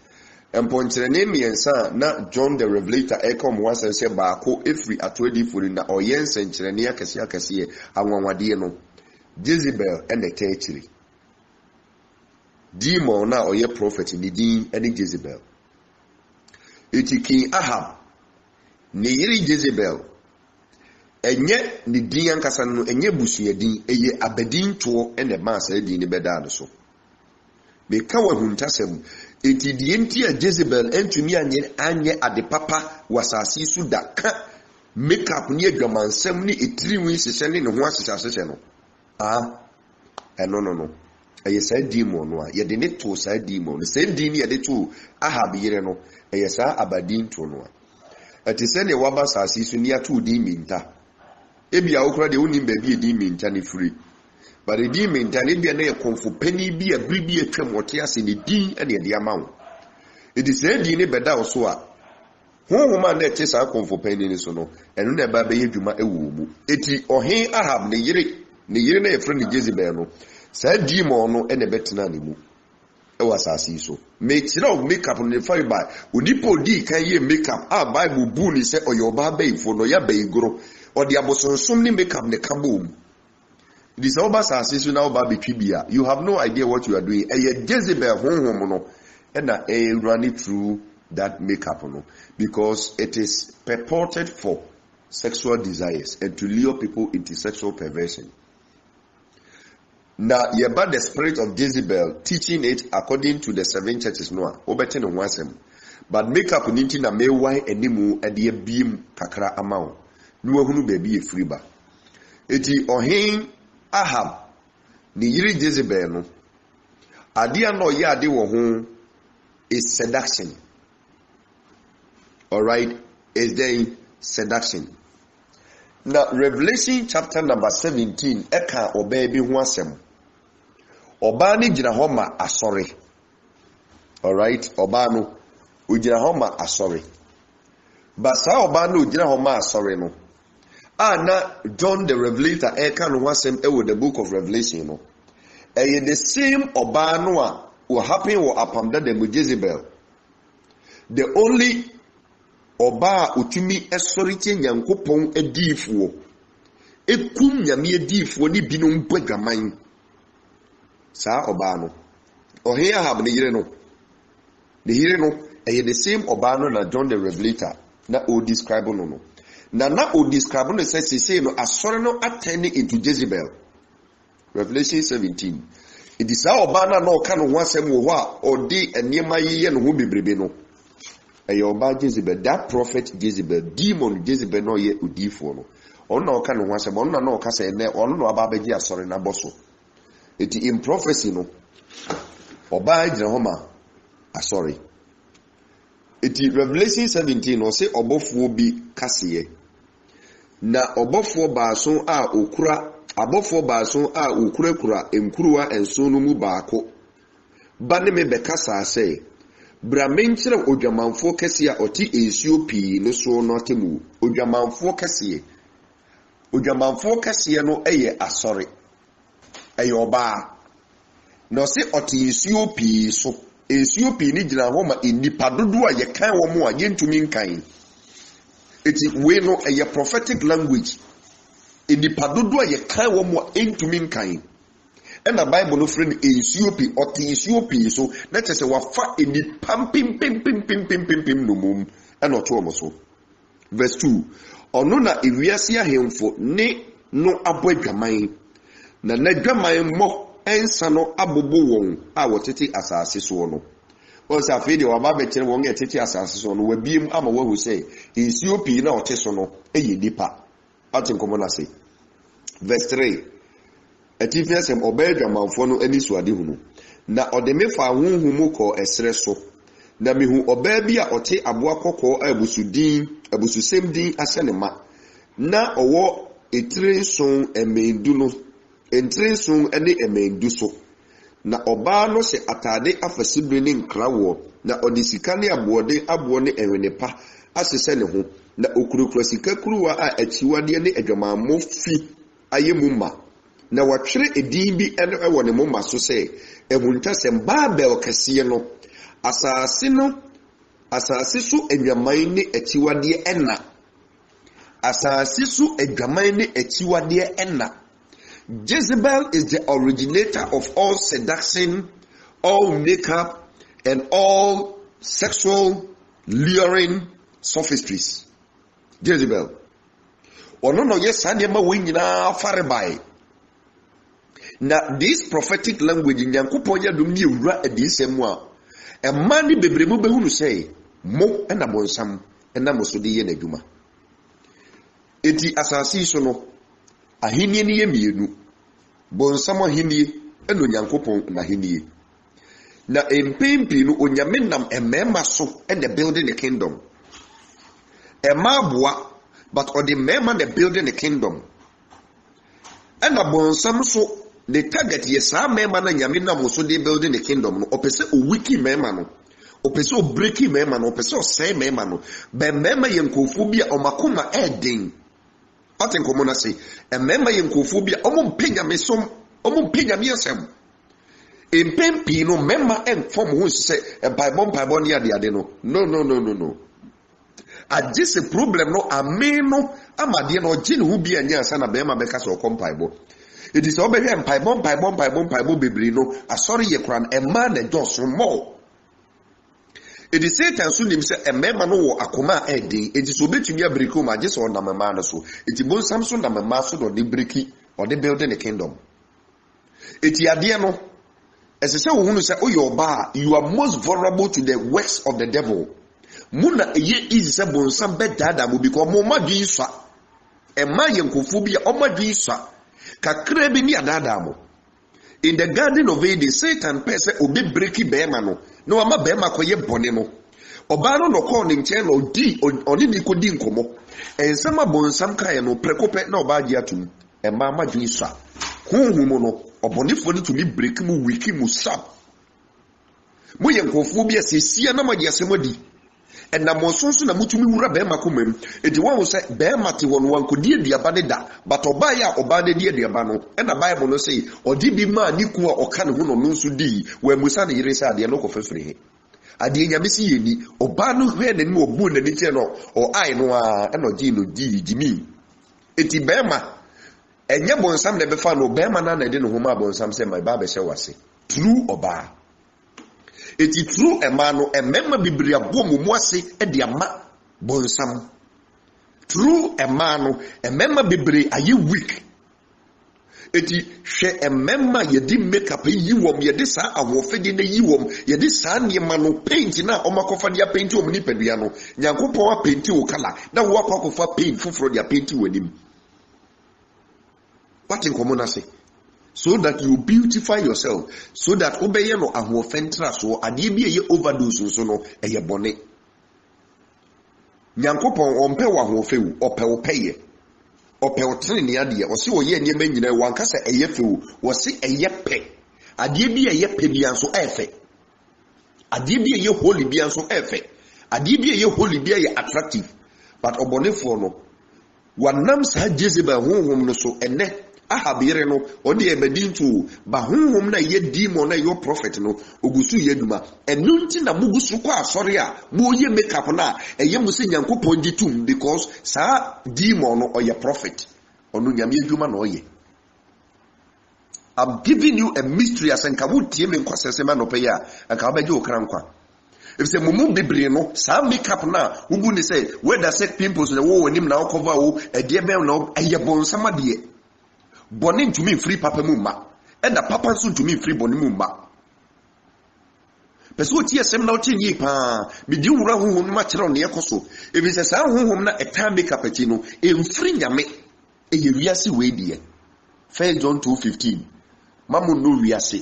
Emponkyere ne miensa na John the Revelator ekom wasan se baako efri atore diifo na oyense nkyere ne akese anwanwade no. Jezebel and the territory. Demon na oye prophet ni din and Jezebel. Iti King Ahab ni yiri Jezebel. Enye ni din ankasa no enye busuye din eye abedin to and the master din ni beda so. Be kawa huntasem iti di enti a Jezebel entumi anye ade papa wasasi su da ka make up ni adwamansem ni etiri wi sese ne ho asese no. No. ɛyɛ saa demon no a yɛde ne to saa demon no saa din ne yɛde to Ahab yere no ɛyɛ saa abadin to no a ɛte sɛ ne waba saase so ne ato din minta ebia wokora de wonim baabi din minta ne firi but the din minta ne bia na yɛ konfo pani bi a biri bi atwam wɔte ase ne din ɛne yɛde ama wo ɛdi saa din ne bɛda wo so a honhoma na ɛte saa konfo pani ne so no ɛno na ɛba bɛyɛ dwuma ɛwɔ mu eti ɔhen Ahab ne yere na yɛfrɛ ne Jezebel no saa demon no ɛna bɛtena ne mu ɛwɔ asase so mekyerɛ wo makeup no fa ba onipa odi kan yɛ makeup a Bible bu ne sɛ ɔyɛ ɔbaa bɛyifo no yɛ bɛyigoro ɔde abosonsom ne makeup ne ka bom di sɛ ɔba asase so na ɔba betwi bia you have no idea what you are doing ɛyɛ Jezebel honhom no ɛna running through that makeup no because it is purported for sexual desires and to lure people into sexual perversion. Now, yeba the spirit of Jezebel teaching it according to the 7 churches no obete no wasem. But makeup ninti na mewai enimu ade biem kakra amaw. No hunu baby e friba. Eti ohen Ahab ni yiri Jezebel no. Ade no ye ade wo ho is seduction. All right, is there seduction? Now, Revelation chapter number 17, eka obey bi ho asem. Oba ni gyina hɔ ma asɔre. All right, oba no ogyina hɔ ma asɔre. But saa oba no ogyina hɔ ma asɔre no. Na John the Revelator eka no ho asem ɛwɔ the book of Revelation no. Ɛyɛ the same oba no a will happen wɔ apamda de Jezebel. The only Oba utumi esorite Nyankopɔn adiifoɔ ekum nyame adiifoɔ ni binom bɔdwaman saa oba no ɔhe Ahab ne yire no ɛyɛ the same oba no na John the Revelator na o describe no na o describe no say no asɔre no attend into Jezebel. Revelation 17 it is saa oba na ɔka no ho asɛm wɔ hɔ a ɔde nneɛma yeyɛ no ho bebrebe no Ayoba Jezebel, that prophet Jezebel, demon Jezebel no ye udifo no. Ono ka no ho asem, ono na ka say ne, ono no aba beji asore na boso. Eti in prophecy no, oba gyina ho ma asore. Eti Revelation 17 no say obofuo bi kaseye. Na obofuo baaso a okura, abofuo baaso a okura enkuruwa enso no mu baako. Ba ne me bekasa say bra menkyerɛ odwamanfo kɛse a ɔte ensuo pii no so no atemu odwamanfo kɛse no ɛyɛ asɔre ɛyɛ ɔbaa na ɔse ɔte ensuo pii so ensuo pii ni gyina hɔ ma nipa dodo a yɛkan wɔ mo a yɛntumi nkan eti we no ɛyɛ prophetic language nipa dodo a yɛkan wɔ mo a yɛntumi nkan and the Bible no friend ensuo pii ɔte ensuo pii so na kyerɛ sɛ wafa nipa pim no mum ɛna ɔto ɔmo so verse 2 ɔno na ewiase ahemfo ne no abɔ adwaman na n'adwaman mmɔ ɛnsa no abobo wɔn a wɔtete asase so no ɔsɛ afei deɛ waba bɛkyerɛ wɔn a ɛtete asase so no wabiem ama wahu sɛ ensuo pii na ɔte so no ɛyɛ nipa ate nkɔmɔ na se verse 3 Atifi asem obey dwamanfo no ani suade hunu na ode mefa honhum ko esre so na mehu obaa bi a ote aboa kokko abususem din ase ne ma na owo etrenson emendu no entrenson ene emendu so na obaa no se atade afasibre ne nkrawo na ode sika ne abo ne ehwenepa asese ne ho na okurokura sika kuruwa a achiwade ne adwamanmo fi ayemu ma na watwere edin bi ene ewo ne moma so se ehunta se Babel kase no asase so adwaman ne achiwade ena asase so adwaman ne achiwade ena. Jezebel is the originator of all seduction, all makeup, and all sexual luring sophistries. Jezebel. Ono no yes anema we nyina farebai. Na this prophetic language nyankopon ya dum ni ewura adisem a emma ni bebremu behunu sei mo na bonsam na mosode ye n'adwuma. Eti asase so no ahenni ni ye mienu bonsam ahenni eno Nyankopon na henie na empempi no onyame nam emema so and the building the kingdom emaboa but or the mema the building the kingdom and abonsam so the target yesa mema na nyame nam so the building the kingdom no opese o wiki mema no opese o breaki mema no opese o say mema no be mema yenkofu bia omakoma eden aten komo na say mema yenkofu bia omompenya mesom omompenya miasem empempi no mema enfom hu se Bible ni ade no agye se problem no ameno amade no gye ne hu bia nya asa na bema beka so kompaibo it is obehwe empaibo bebri no asori ye kran ema na joso mo it is Satan so nim se emema no wo akoma edi it is obetumi abriko ma agye so na mema no so it bon samson na mema so do de breki or the building the kingdom it yade no esese wo hunu se oyoba you are most vulnerable to the works of the devil muna eye easy se bonsam be dada mo because mo madwi swa ema yenkofu bia o madwi swa kakra bi ni adada mo in the garden of Eden Satan pese obi breaki bema no ama bema koye bone no oba no call ni nche no di oni ni kodi nkomo ensama bonsam kae no prekope na oba agi atum ema madwi swa hunhumu no obonifo ni tumi break mu wiki mu sap mo yenkofu bia sesia na magi asemodi and namonso na mutumi wura bema komam edi won se bema te won wan kodi aduaba ne da but oba ya oba ne di aduaba no and the Bible no say odi bi ma ni ku a oka ne ho no nso di wa musa ne yire sa ade no ko fefere he ade nyame si yeni oba no hwe ne mu obu na ni che no o ai no a eno gi no di gimi eti bema enye bonsam na befa no bema na na de no ho ma bonsam se my baba hye wase true oba eti true emano emema bibiri abomu muase ede ama bonsam true emano emema bibiri aye weak eti hwe emema yedi makeup yiwom yedi sa awofedi na yiwom yedi sa niema no paint na omakofa dia paint om ni padua no Nyankopon wa paint o kala na wo akofa paint fufuro dia paint wanim what in common say so that you beautify yourself so that obeye no ahofentra so ade bi eye overdose so no eye bone Nyankopon ompe wa ahofewu ope opeye ope otre ni ade o se oye ni manyina wanka se eye fewu o se eye pe ade bi eye pe bi anso efe ade bi eye holy bi anso efe ade bi eye holy bi eye attractive but obonefo no wanam sa Jezebel honhom no so ene ahabire no odi ebedintu ba honhom na ye demon na yo prophet no ogusu yeduma enunti na mugusu kwa asori a mo ye makeup na eye musi Nyankopon ditum because sa demon no oye prophet onu nyame eduma na oye. I'm giving you a mystery as enka wotie me nkwasese ma no pe ya enka obaje okra nkwa if say mumu bebre no sa makeup na ugu ni say whether sick pimples na wo wanim na cover wo ede be na eye bonsama de bone to me free papa mumma and the papa soon to me free bone mumma peso tie sem na otie yi pa me di wura honhom ma kire ne yekoso if it say honhom na eta makeup ati no emfri nyame eye wiase we die 1 John 2:15 mamu no wiase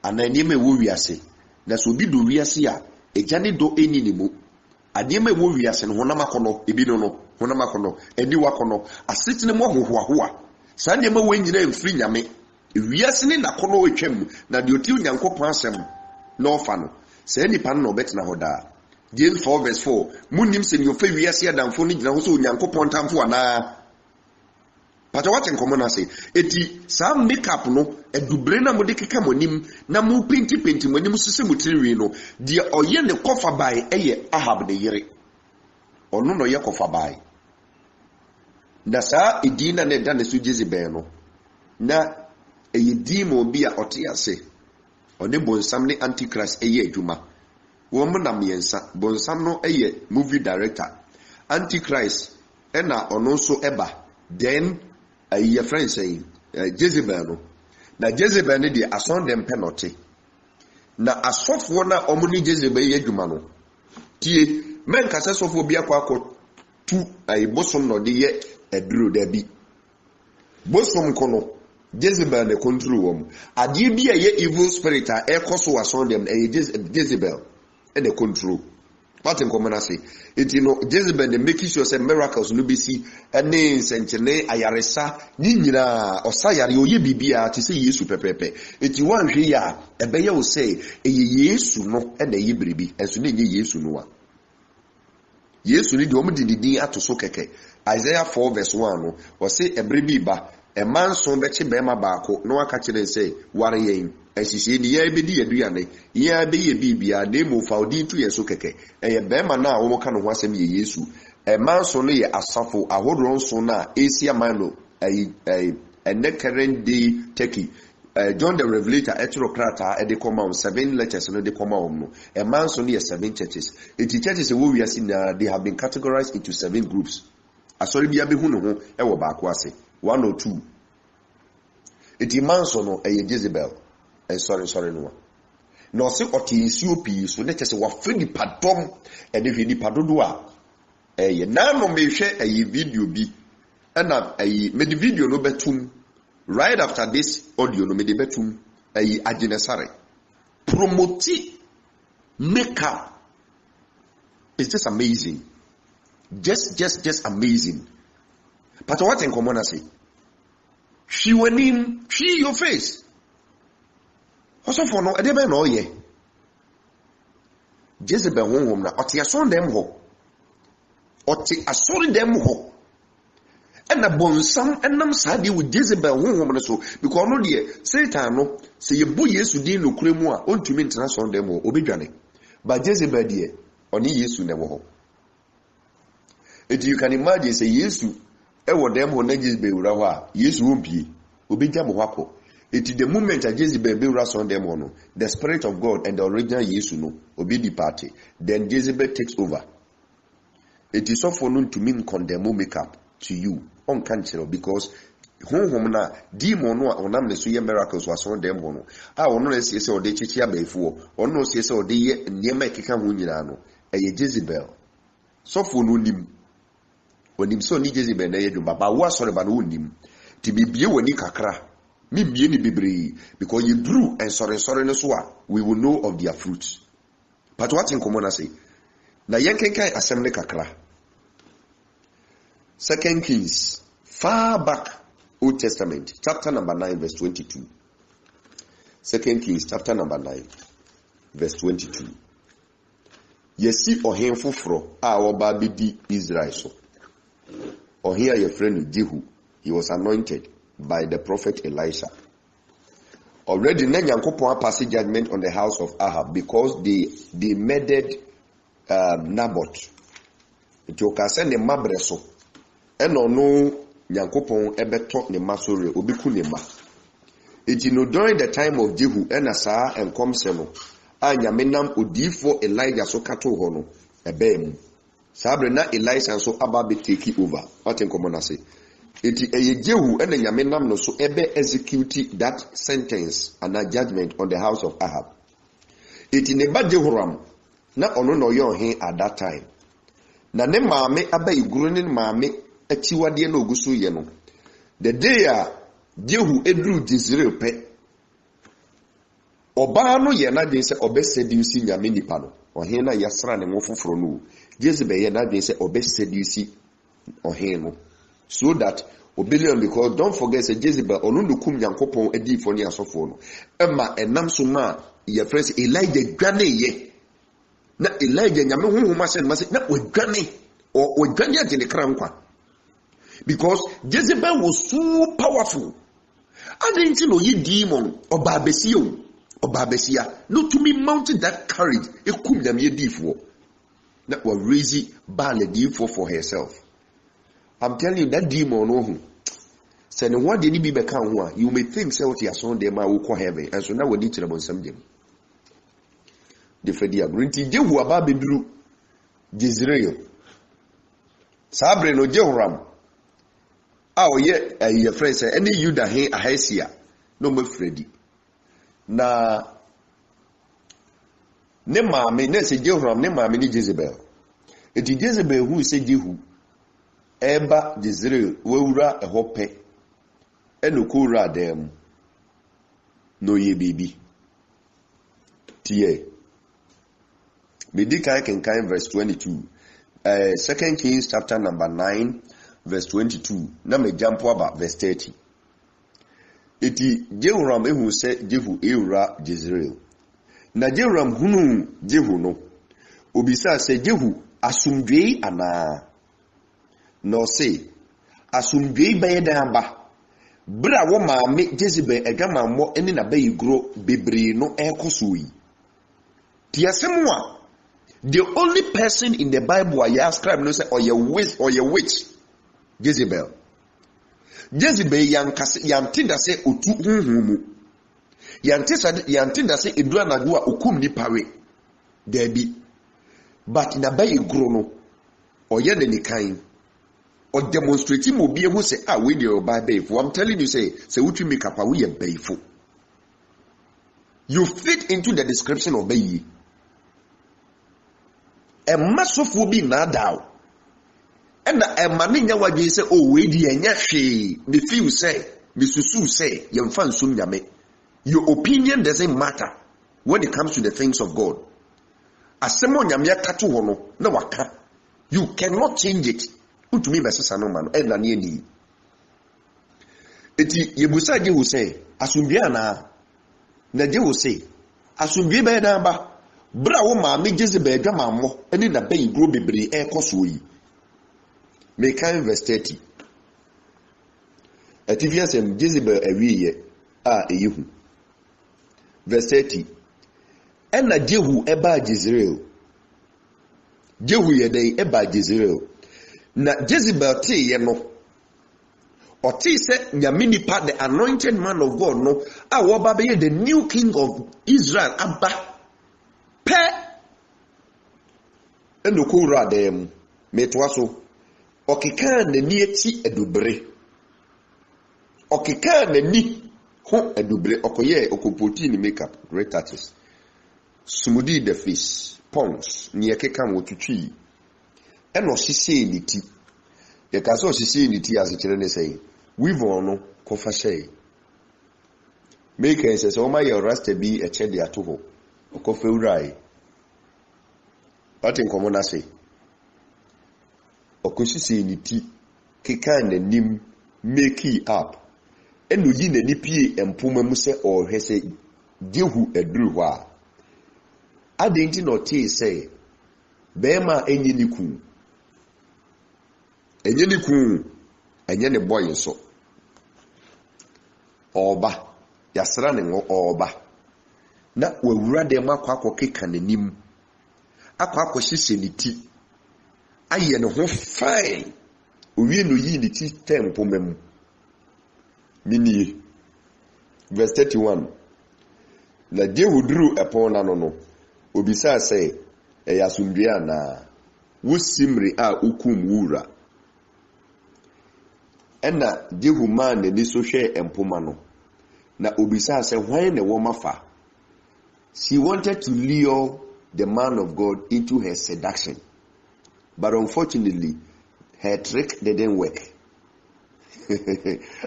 anani me wo wiase na so bi do wiase a ejane do eni ni mu ade me wo wiase no honam akono ebi no honam akono eni wakono asetine mo hohoahoa sanye ma wenyina emfiri nyame wiase ne nakono etwam na de oti Nyankopon asem na ofa no se nipa no betina hoda James 4:4 munim se ni ofa wiase adamfo ni gina ho so Nyankopon tamfo ana pata waten komona se eti sa makeup no edubre na mode keka monim na mu penti monim sese mutiri no de oye ne kofa bai eye Ahab de yire onu no ye kofa bai na sa edina ne da ne so Jezebel no na eyedimo bi a otiase one bonsam ne antichrist eye adwuma wo mo na miensa bonsam no eye movie director antichrist ena ono so eba then aye friend say Jezebel no na Jezebel ne de ason dem penalty na asofo na omuni Jezebel ye adwuma no tie men kasa sofo bi akwa tu ayi bosom no de ye eduro da bi bosom kono Jezebel the control wom. Adi bi a ye evil spirit a ekoso wason dem Jezebel and the control. What in common say? It Jezebel the making sure say miracles no be see ene senchene ayaresa ni nyina osayare oye bibia to say Yesu pepepe. It wan hwe ya ebeye wo say eye Yesu no e na ye biribi enso na nye Yesu no wa. Yesu ni de omdididi atoso keke. Isaiah 4 verse 1 no wo say ebrebi ba a man son beche bema baako no aka kire say ware yen asisi ni ya ebedi aduane ya be ye bibia na emu faudi tu yeso keke eye bema na wo ka no ho asem ye Yesu a man son ye asafo ahodro nso na Asia Minor a current day Turkey John the Revelator etrokrata e de come 7 letters no de come no a man son ye 7 churches it churches we we see na they have been categorized into 7 groups asori bia be hu no ho e wo baako ase 1 or 2. Iti manso no Jezebel. Sorry no. No se oti Ethiopia so ne tese wa fedi padom e de fedi padodo a na no me hwe video bi na me the video no betum right after this audio no me de betum aginesare promote makeup. It's just amazing. Just amazing. But what in common I say? She went in, she your face. Also for no, I never know ye. Jezebel home na, oti ason dem ho. Oti asori dem ho. And a bonsam and nam sadi with Jezebel home so because no dear Satan no say ye boy Yesu din no kremu a ontumi ntena son dem ho obedwane. But Jezebel dear oni Yesu dem ho. It you can imagine say Yesu ewo dem ho na Jezebel wura ho a Yesu ompie obegya mo hwako it the moment that Jezebel be wura son dem ho no the spirit of God and the original Yesu no obi di party then Jezebel takes over it is so for no to mean condemn makeup to you on cancel because honhom na demon no onam ne so ye miracles wa son dem ho no a ono na sie se ode chichi abaifo ono sie se ode ye niema ekeka ho nyina no eye Jezebel so for no nim onim so ni Jezebel na yedum baba wo asore ba no onim ti bibie woni kakra me bie ni bebre because you drew and sorry no so we will know of their fruits but what in common say na yenkenkan asem ne kakra 2 Kings far back Old Testament chapter number 9 verse 22 2 Kings chapter number 9 verse 22 yesi ohen foforo a wo ba bedi Israel so or here your friend Jehu, he was anointed by the prophet Elisha. Already Nyankopon passed judgment on the house of Ahab because they murdered Naboth. It was send the mabreso. Eno no Nyankopon ebeto ne masore obiku ne ma. It during the time of Jehu enasa and komseno a nyamenam odifo Elijah so kato ho no ebem. Sabre na Elisha so ababe take over. What in common say? It Jehu and Yamenam no so ebe execute that sentence and a judgment on the house of Ahab. It in a Jehoram na ono no yon he at that time. Na ne maame aba igrunin maame achiwade na oguso ye no. The day Jehu edru Jezreel pe. Oba no ye na de se obeseduce nyame nipa no. Ohe na yasra ne mofoforo no. Jezebel ye na de se obeseduce ohe no. So that obelion because don't forget say Jezebel onu kum Yankopon edifo ni asofo no. Emma enam so ma ye friends Elijah dwane ye. Na Elijah nyame honhoma se ma se na odwane o odwane age ne kra nkwa. Because Jezebel was so powerful. I didn't know ye demon or Obabesia, not to me mounted that courage, it kum them ye defo. That was raising Bale defo for herself. I'm telling you that demon no. Saying what did he be become one? You may think say what he has on them will call heaven, and so now we need to about some them. The Fedia Grinty Jehu Ababe Drew Jezreel Sabre no Jehoram. Oh yeah, your friend say any you that he Ahasia, no more Freddy. Na ne maame ne se Jehoram ne maame ni Jezebel. Eti Jezebel who say Jehu eba Jezreel wewura ehope eno kora dem no ye baby tie Medika can verse 22 2 Kings chapter number 9 verse 22 na me jump about verse 30 eti Jehoram ehu se Jehu eura Jezreel na Jehoram hunu Jehu no obisa se Jehu asumdwei ana no se asumdwei beye dan ba bra wo maame Jezebel adwamammo ene na bayigro bebre no ekoso yi tiasemu a the only person in the Bible I ascribe no say or your witch Jezebel yantinda say otu hunhumu yantinda say edura nago a okum ni pawe debi but na bayigro no oye ne nikan or demonstrating mo be who say we dey oba bayfo. I'm telling you say wutu make up we bayfo. You fit into the description of bayi. A massive will be nadao. And a maninya wadi say we di enya hwe me feel say me susu say yemfa nsum nyame. Your opinion doesn't matter when it comes to the things of God. Asemo nyame akatu ho no na waka. You cannot change it. To me mesesa no man e na ne ni eti yebusa Jehu say asumdua na Jehu say asumdua be dan ba bra wo ma me Jezebel adwamammo eni na bayi gro bebre e koso yi me kan verse 30 atifiasem Jezebel awiye eyihu verse 30 ena Jehu eba Jezreel Jehu yedai eba Jezreel na Jezebel ye no oti se nyame nipa the anointed man of God no a wo ba be the new king of Israel aba pe eno ko wura dem metwa so okeka na ni eti adubre okeka na ni ho adubre okoye okopoti ni makeup great touches sumudi the face pons ni ekeka mo tutwi eno sisi ni ti ye ka so sisi ni ti ase kire ne sei weave no kofa shey make sense so ma your rasta bi e che de ato ho okofa urai patin komo na sei okosisi ni ti keka na nim make it up eno yi na ni pie empoma mu se o hwese Jehu aduru ho a adenti no ti sei bema enyi ni ku enye ni ku enye ne boy nso oba yasra ne ngo oba na wawura de makwa keka nanim akwa hyehyɛ ne ti aye ne ho fine owie no yi ne ti tempo mem mini verse 31 na Jehu duru epon na no obisa sɛ asumdua na wosimri a ukum wura ena Jehu man ne so hwɛ empoma no na obisa sɛ hwan ne wo mafa. She wanted to lure the man of God into her seduction, but unfortunately her trick didn't work.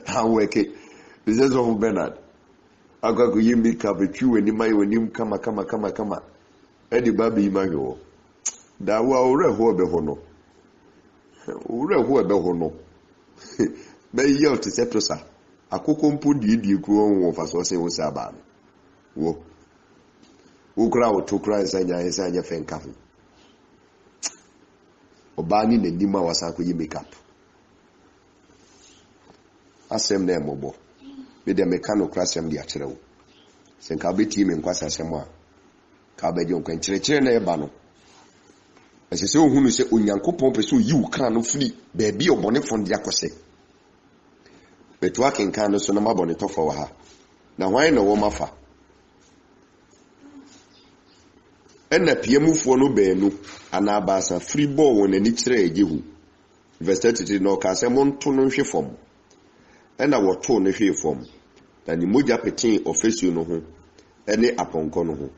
How work it? This is of Bernard. I got to make up a few and you kama Eddie Baby Mago. That were hono. May you to set us up. A cocompo did you grow of us or say was a wo ukra to cry sanya fen kafu obani ne ndima wasanko yi make up asem na emobo me de mekano krasem di akyerewo senka beti me nkwasa asem a ka ba je nkwankyerɛkyerɛ na eba no ɛsɛ ohunu sɛ onyankopɔn pɛ sɛ oyi ukra no firi baabi obone fon di akɔsɛ betu akenkan no so na mabone tɔfo wa ha na hwan na wo mafa ena piemufo no beenu anabasa free ball won ani kyerɛ Jehu verse 33 no ka sɛ monto no hwe fam ena wɔto no hwe fam na ni mogya peten ofesu no ho ene aponko no ho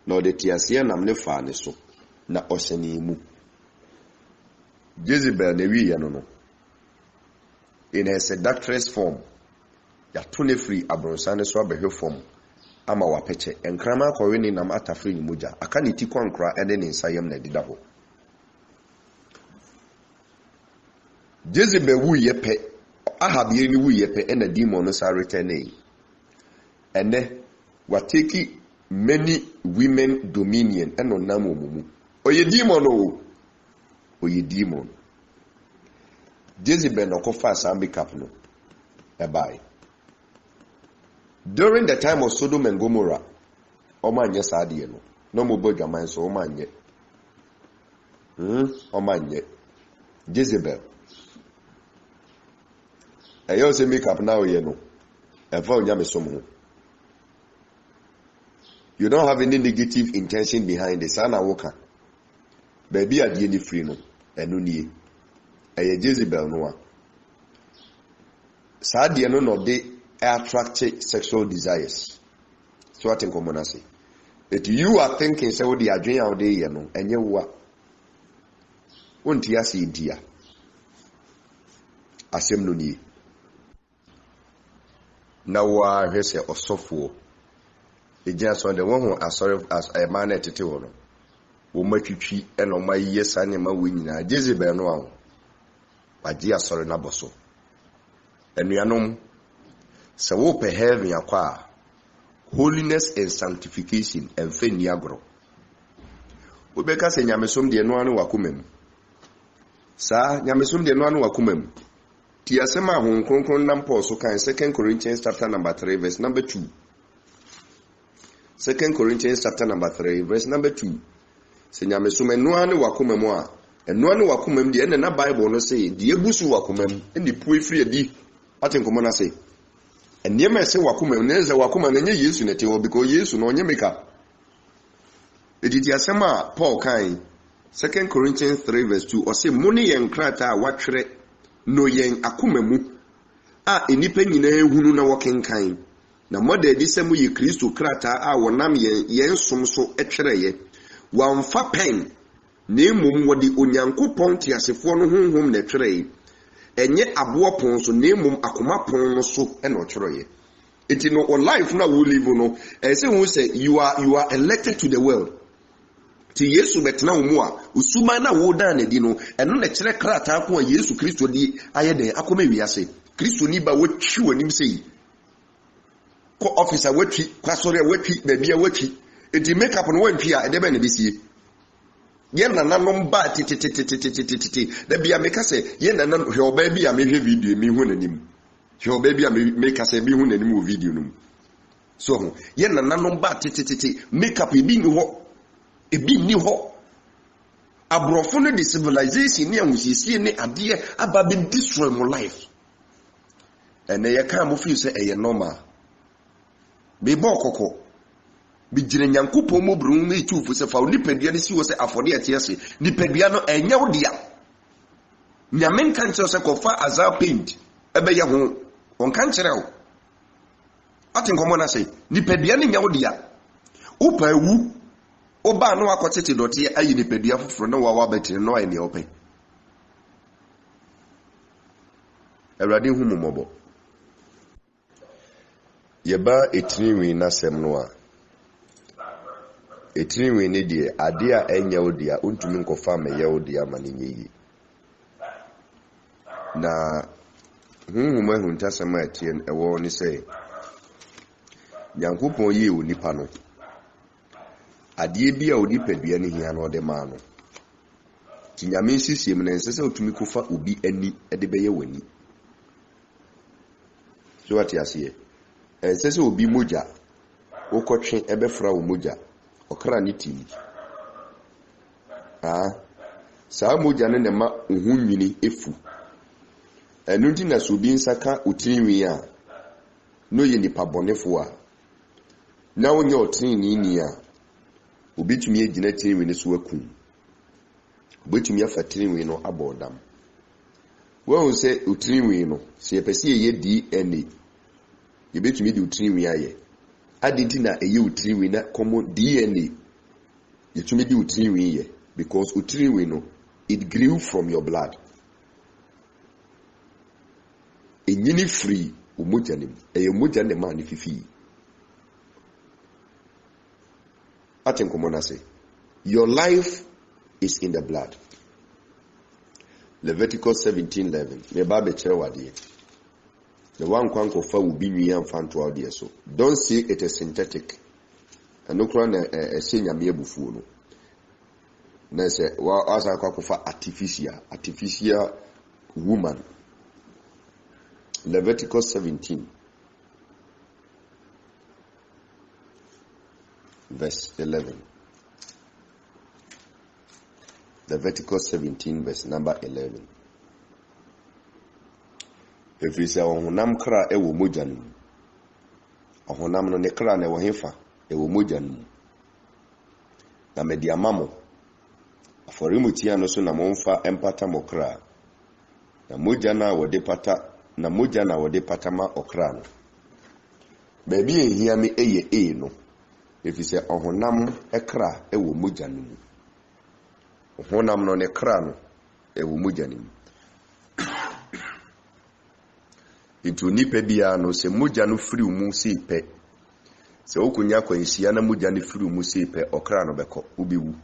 na ɔde tiase nam ne fa ne so na ɔsɛne mu Jezebel na wi ye no in her seductress form ya to ne free abronsan so abehwe fom ama wapeche enkrama akɔwe ne nam atafre ni moja aka ne ti kwankra ene ne nsayam na dida ho Jezebel wu yepe Ahab ye ni wu yepe ena demon no sa return ene wateki many women dominion eno nam omumu oye demon o oye demon Jezebel no kofa sambi cap no ebai during the time of Sodom and Gomorrah omanye saade no mo bodwaman so omanye omanye Jezebel ayo se make up now no efa onyame som you don't have any negative intention behind it sana woka baby adie ni free no enu nie eye Jezebel no a saade no de attract sexual desires so what in common say if you are thinking say what the adwen out there you know enye wo a wonti ase dia asem no nie na wa hwese osofo egia so de won ho asore as a man etete wo no wo matwitwi eno mayiye sane ma wo nyina Jezebel no a waji asore na boso enuanom se wo pe heaven akwa holiness and sanctification and fe niagro wo be ka se nyamesom de no anu wakomam sa nyamesom de no anu wakomam ti asema ho kronkron nam Paul so kan 2 Corinthians chapter number 3 verse number 2 2 Corinthians chapter number 3 verse number 2 se nyamesom eno anu wakomam a eno anu wakomam de na Bible no say de egusu wakomam ndi pue free adi atenkomo na say enema se wakoma neze wakoma na nye Yesu na tewo because Yesu no onye meka editi asema Paul kan 2 Corinthians 3 verse 2 o se muni yen krata watwere no yen akoma mu a enipa nyina ehunu na wokenkan na moda edi semu ye Kristo krata a wonam yen som so etwereye wamfa pen na emom wodi onyankopɔn tiasefo no honhom na etwereye enye abo pon so na emom akoma pon no so e no tworoye enti no on life na we live no say who say you are elected to the world ti Yesu betena wo mu a usuma na wo dan na di no eno na kire krata ko a Yesu Kristo di ayede akoma wiase Kristo ni ba watwi wonim sei ko officer watwi kwasore watwi babia watwi enti make up no wantwi a ede be na bisie ye nananom ba tititititititi da bia meka se ye nanan hwe oba bia mehwe video mi hu nanim hwe oba bia meka se mi hu nanim wo video num so ye nananom ba titititi make up ebi ni ho abrofo no the civilization ni anwusisie ni ade aba be destroy my life ene ye kan mo fi se eye normal be bo kokko bi jire nyankopon mo bru me tufu se fa nipadua ne si wo se afode etiase nipadua no enya wo dia nyamen kan kire se kofa azar paint ebe ye ho on kan kire wo atin komo na se nipadua ne nya wo dia upa ewu oba no akotete dote ayi nipadua foforo na wa betire no ayi ne ope Ewrade hu momobo yeba etiniwi na sem no a etiniwi ne die ade a enya odia ontumi nkofa ma ye odia ma ne nyi na huhuma hunta sama atien ewo ni se Nyankopon yi onipa no ade bia onipadua ne hia no de ma no tinyame sisiem na nsese otumi kofa obi ani de beye wani so what you see nsese obi moja okotwe ebefra wo moja okra ne tim saa moja ne ma ohunwini efu enu ndi na so bi nsaka otinwi a no ye nipa bonefo a na onye otinni ni a obitumi agina tinwi ne so akun obitumi afa tinwi no abodam wo se otinwi no se yepese ye DNA yebetumi di otinwi aye adinti na eye otinwi na common DNA yetumi di otinwi ye because otinwi no it grew from your blood enyini free umujanim eye mujane ma ni fifi aten komona say your life is in the blood. Leviticus 17:11 me ba be kire wade the one kwanko fa wo bi nwi amfanto wade so don't say it is synthetic anokra na nyame abufuo no na say wa asa kwakofa artificial woman. Leviticus 17 verse 11. Leviticus 17 verse number 11. If you say ohunam kra ewo mogya no ohunam no ne kra na ewo hefa ewo mogya no na medi amamo aforimutia no so na momfa empata mokra na mogya na wode pata ma okra no baby ehia me eye no if you say ohunam ekra ewo mogya no ohunam no ne kra no ewo mogya no into nipa bia no se mogya no firi mu se pe se okunya kwanhia na mogya no firi mu se pe okra no beko ubiwu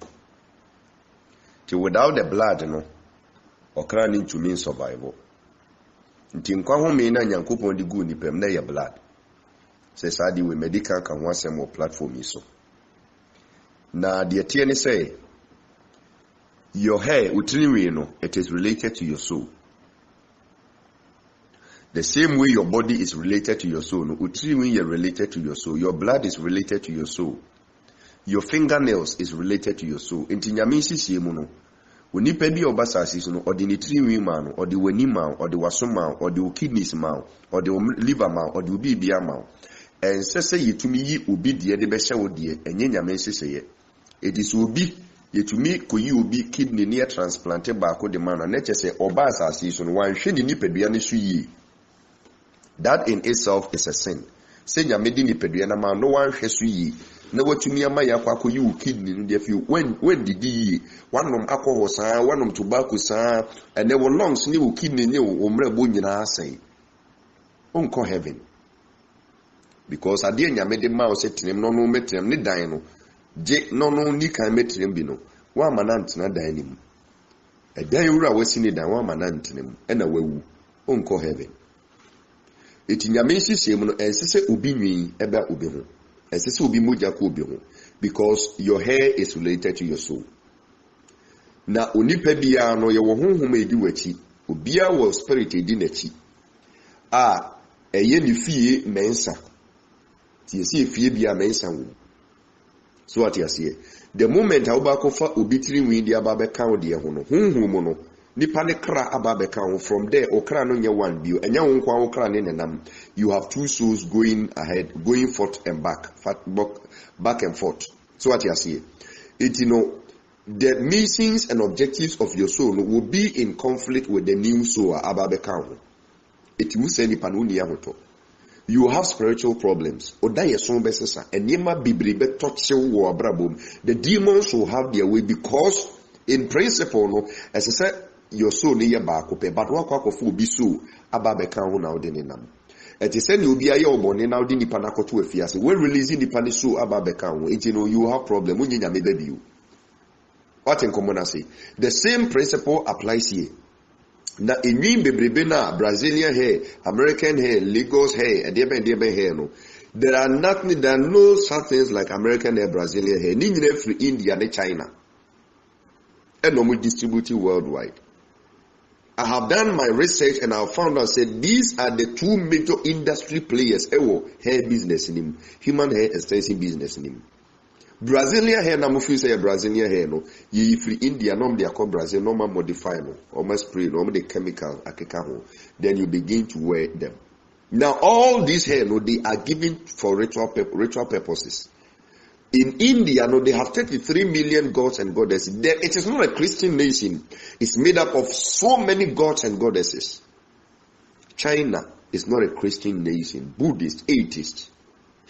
ti without the blood no okra no ntumi survival nti nkwa home na nyankopon di gu nipa na ye blood se sadi we medical kan ho asem o platform yi so na de tie ne say your hair utiniwe no it is related to your soul. The same way your body is related to your soul, no, utiniwe is related to your soul. Your blood is related to your soul. Your fingernails is related to your soul. Enti nyame sisi mu no onipa bi obasa sisi no odi ni tiniwe ma no odi wani ma odi waso ma odi kidneys ma odi liver ma odi obi bia ma ensese yetumi yi obi de de be hye wo de enye nyame sisi ye edisi obi yetumi koyi obi kidney ne transplanted baako de ma no na chese oba asasi so no wan hwe ni nipadua ne so yi. That in itself is a sin. Say nyame di nipadua na ma no wan hwe so yi na watumi ama ya kwa koyi o kidney no de fi when did yi wanom alcohol saa wanom tobacco saa and there were lungs ne o kidney ne o mrebo nyina asai onko heaven because ade nyame de ma o setenem no no metem ne dan no je no ni kan metem bi no wa manantena dan ni mu edan wura wasi ne dan wa manantenem e na wawu onko heaven. Eti nyame sisiem no ensese obi nwi eba obi ho ensese obi mogya ko obi ho because your hair is related to your soul. Na onipa bia no ye wo honhom edi wachi obia wo spirit edi nachi eye ni fie mensa ti esi fie bia mensa wo so what you see the moment how ba ko fa obi tiri nwi dia ba be kan de ho no honhom no nipa ne kra ababe kan from there okra no nye one bio enya wo nkwa okra ne nenam you have two souls going ahead going forth and back and forth so what you see it you know the missions and objectives of your soul will be in conflict with the new soul ababe kan it mu say nipa no ni ahoto you have spiritual problems oda yeso besesa enema bibribe touch wo abrabom the demons will have their way because in principle no as I said your soul ne ye baako pe but wa kwakofo obi so aba be kan ho na ode ne nam eti se ne obi aye obone na ode nipa na koto afiase when releasing nipa ne so aba be kan ho eti no you have problem unyanya me baby you what in common I say the same principle applies here na enwin bebrebe na Brazilian hair American hair Lagos hair edebe hair no there are no such things like American hair Brazilian hair ni nyina free India and China and no distributed worldwide. I have done my research and I have found out said these are the two major industry players hair business in him, human hair extension business in him. Brazilian hair na mufi say Brazilian hair no ye free India no they call Brazil no modify no or spray no the chemical akeka ho then you begin to wear them. Now all these hair no they are given for ritual purposes. In India, no, they have 33 million gods and goddesses. It is not a Christian nation. It's made up of so many gods and goddesses. China is not a Christian nation. Buddhist, atheist,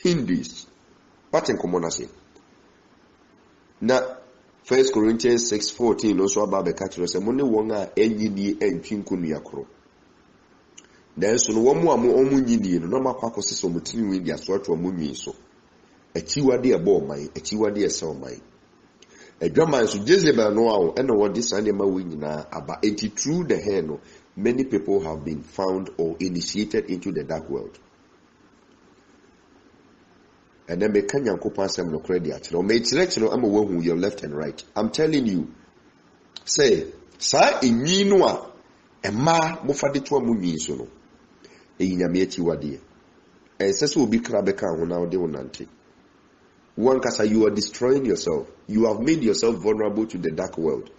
Hindus. What in common I say? Now, 1 Corinthians 6:14 also about the catcher say money wonga enyi ni entwinku nu yakro. then so no one more nyini no ma kwa kwose so mutini we dia so atwa monwi so achiwade e bo man achiwade e sel man adwaman so Jezebel no awo and what this and ma we nyina aba enti through the hair no many people have been found or initiated into the dark world. And then me can Yankopon asem no credit actually me chire am who your left and right. I'm telling you, say sa enyi no a emma mo fa de to amunyi so no eyinyame ati wade e se so obi kra beka ho na ode wonante one kasa you are destroying yourself. You have made yourself vulnerable to the dark world.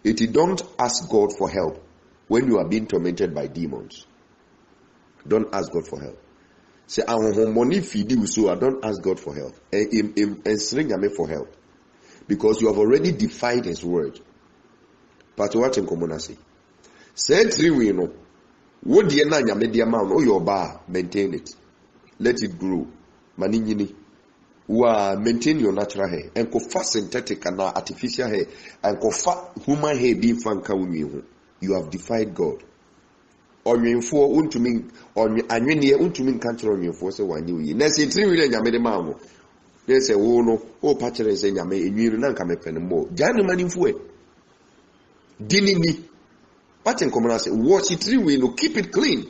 It don't ask God for help when you are being tormented by demons. Don't ask God for help. Say I want money feed you, so I don't ask God for help and string me for help because you have already defied His word. But what in common say? Say three we know. What the na nyame dia ma no your bar maintain it. Let it grow. Maninyini. Maintain your natural hair and kofa synthetic and artificial hair and kofa human hair being fanka unyi. You have defied God. Onyenfo untumi anwene untumi nkanchero onyenfo se wanyi uyi. Na se tiri wile nyame de maamo. Na se wo no o pa kire se nyame enwiri na nka mepene mo. Janu manimfo e. Dini ni. Paten komona se wash it tiri we no keep it clean.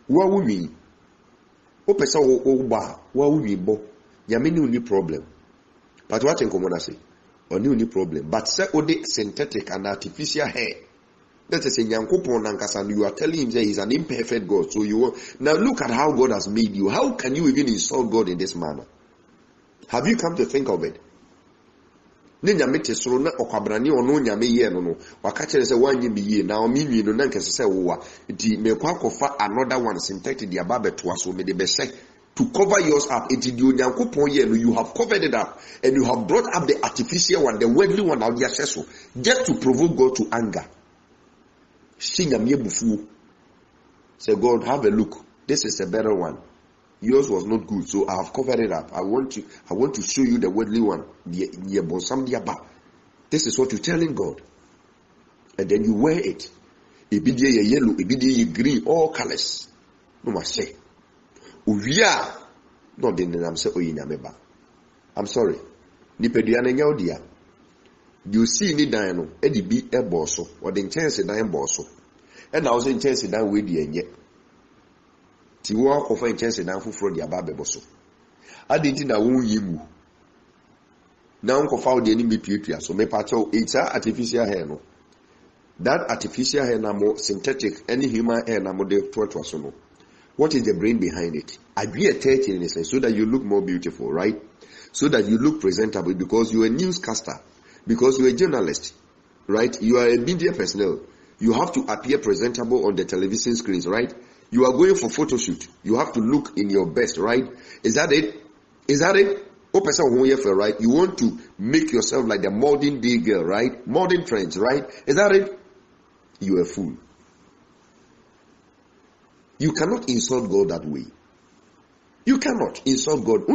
Wa wumi. O pesa wo ba wa wumi bo. Nyame ni uni problem. But what in common say? Oni uni problem. But say ode synthetic and artificial hair. That is a Yankopon and you are telling him that he's an imperfect God. So you now look at how God has made you. How can you even insult God in this manner? Have you come to think of it? Ne nyame te soro na okwabrane ono nyame ye no no waka kire se wanye mi ye na o minwi no na nkese se wo wa nti me kwa kofa another one synthetic dia ba beto aso me de be se to cover yours up. It is you have covered it up and you have brought up the artificial one, the worldly one out there, just to provoke God to anger. Say God, have a look. This is a better one. Yours was not good, so I have covered it up. I want to show you the worldly one. This is what you're telling God. And then you wear it. Ibidiye yellow, ibidiye green, all colors. No must say. No, then I'm saying, I'm sorry. Nipeduana nyaudia. You see ni dino, Eddie be a bosso, or the chance in dine bosso. And I was in chance in that way, the yet. Tiwa of a chance in Anfu from the Ababe bosso. I didn't know you. Now, confound the enemy putria, so me pato, it's artificial hair. No. That artificial hair, more synthetic, any human hair, more de tortuoso. What is the brain behind it? I be a 30 in a sense, so that you look more beautiful, right? So that you look presentable because you're a newscaster, because you're a journalist, right? You are a media personnel. You have to appear presentable on the television screens, right? You are going for photo shoot. You have to look in your best, right? Is that it? Is that it? Oh, person who here for right? You want to make yourself like the modern day girl, right? Modern trends, right? Is that it? You are a fool. You cannot insult God that way. You cannot insult God.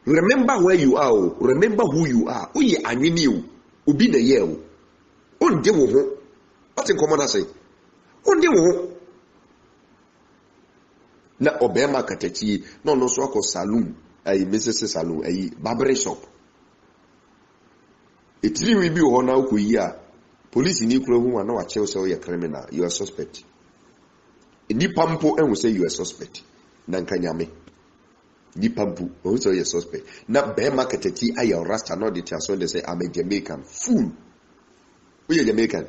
Remember where you are. Remember who you are. Uye anyini ubi na ye o. Onde wo ho. What in common say? Onde wo ho. Na obema katechi no so akọ saloon, Mrs. Saloon, barber shop. Etiri we bi ho na ukoyi a police ni kuro hu na wa chew say you are criminal, you are suspect. Nipa mpo enwo say you are suspect. Na nkanyame. Nipa mpo enwo say you are suspect. Na be marketati aye rasta no dey so they say I'm a Jamaican. Fool. Who you Jamaican?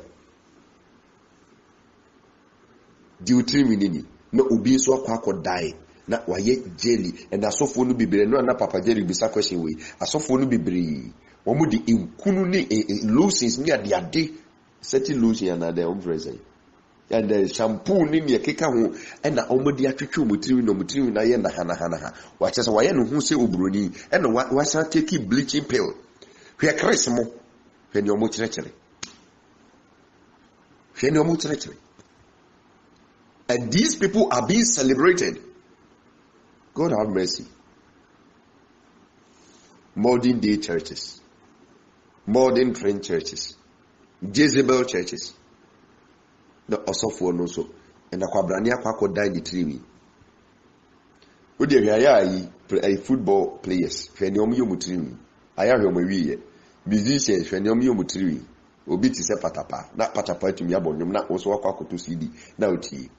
Di utiri minini. Na obi so akwa die. Na waye jelly and asofo no bibire no na papa jelly bisa question we. Asofo no bibire. Omo di nkunu ni lotions ni ade certain lotion na dey present. And the shampoo ni me keka ho and na omo di atwetwe omotiri na ye na hana. Wa chese wa ye no hu se obroni and wa sa take bleaching pill. Hwe kres mo. Hwe ni omo kirekire. And these people are being celebrated. God have mercy. Modern day churches. Modern trend churches. Jezebel churches. na osofo no so na kwabrane akwakọ dan di triwi wo de hwaya football players hwe ne omo yomu triwi aya hwe omo wiye musicians hwe ne omo yomu triwi obi ti se patapa na patapa tumi abonyom na wo so akwakọ to CD na otie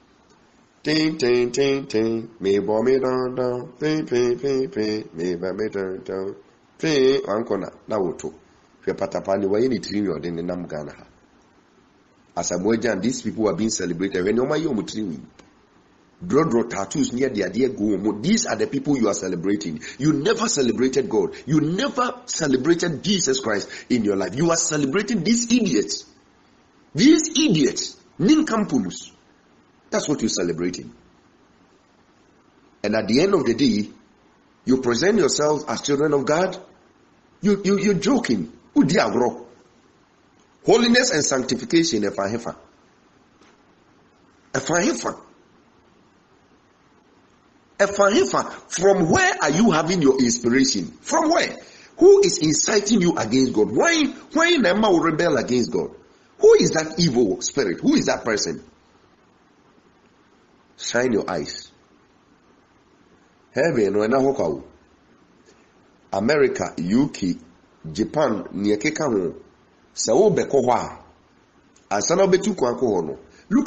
tin tin tin tin me bo me don don tin tin tin tin me ba me don don tin ankona na woto hwe patapa ni waye ni triwi odin nam Ghana ha. As a Mojan, these people are being celebrated. When you draw tattoos near their dear go. These are the people you are celebrating. You never celebrated God. You never celebrated Jesus Christ in your life. You are celebrating these idiots. These idiots. Ninkampumus. That's what you're celebrating. And at the end of the day, you present yourselves as children of God. You're joking. Udiagro. Holiness and sanctification, efahefa. From where are you having your inspiration? From where? Who is inciting you against God? Why Nema will rebel against God? Who is that evil spirit? Who is that person? Shine your eyes. Heaven, America, UK, Japan, Niekeka. Look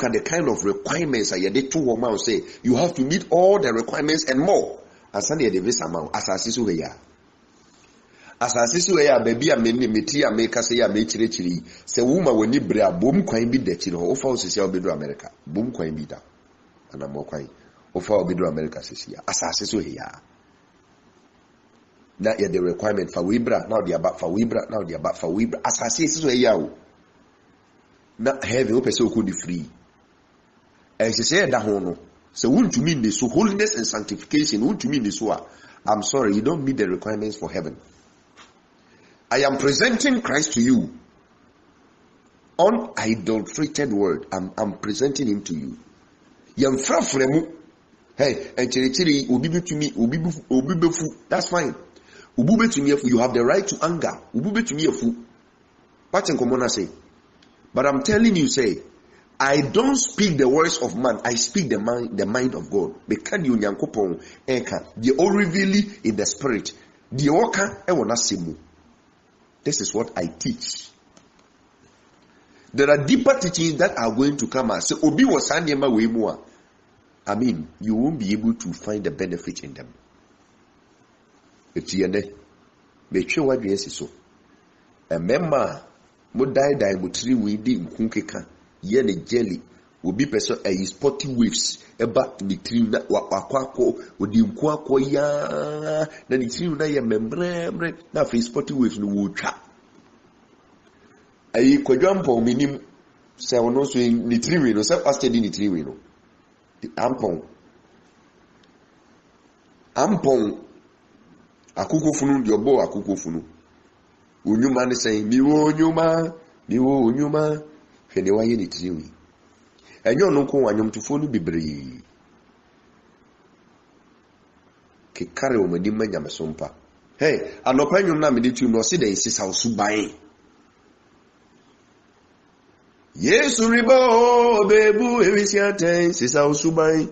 at the kind of requirements that you did to woman say you have to meet all the requirements and more. As I did this amount, as I see baby, I mean, metia make us say, I made chili. Say, woman, when you bring a boom coin be that you know, offer to sell Bido America, boom coin be that, and I'm more coin, offer Bido America, says here, as I see here. That is the requirement for Wibra, now they are back for Wibra, now they are back for Wibra. As I say, this is where you are. Not having open so could be free. And she said that no. So won't you mean this? So holiness and sanctification, won't you mean this? I'm sorry, you don't meet the requirements for heaven. I am presenting Christ to you. Unadulterated word. I'm presenting him to you. Hey, and chiri ubibu to me, ubibu. That's fine. Ubube to me, you have the right to anger. Ubube to me, what in common say? But I'm telling you, say, I don't speak the words of man. I speak the mind of God. Because you nyankopon eka, the all revealing in the spirit. The oka ewona simu. This is what I teach. There are deeper teachings that are going to come out. So obi was anyema we more. I mean, you won't be able to find the benefit in them. Make sure what you so. A member would die mutri windi nkunkeka ye ne jelly will be person a spotty waves about the tree that wakwako odi nkwako ya na the tree na ye membre na face spotty waves no wotwa ayi kwadwampo minim se wono so ni tree no se pastor di ni tree no ampon akuko funu di obo akuko funu unyuma ne say miwo unyuma hwene waye ni triwi enyo no ko wanyomtufo no bebre ke kare o mani manya mesompa hey anopa nyum na me de tu no se den sisa osuban Yesu ribo bebu ewisiaten sisa osuban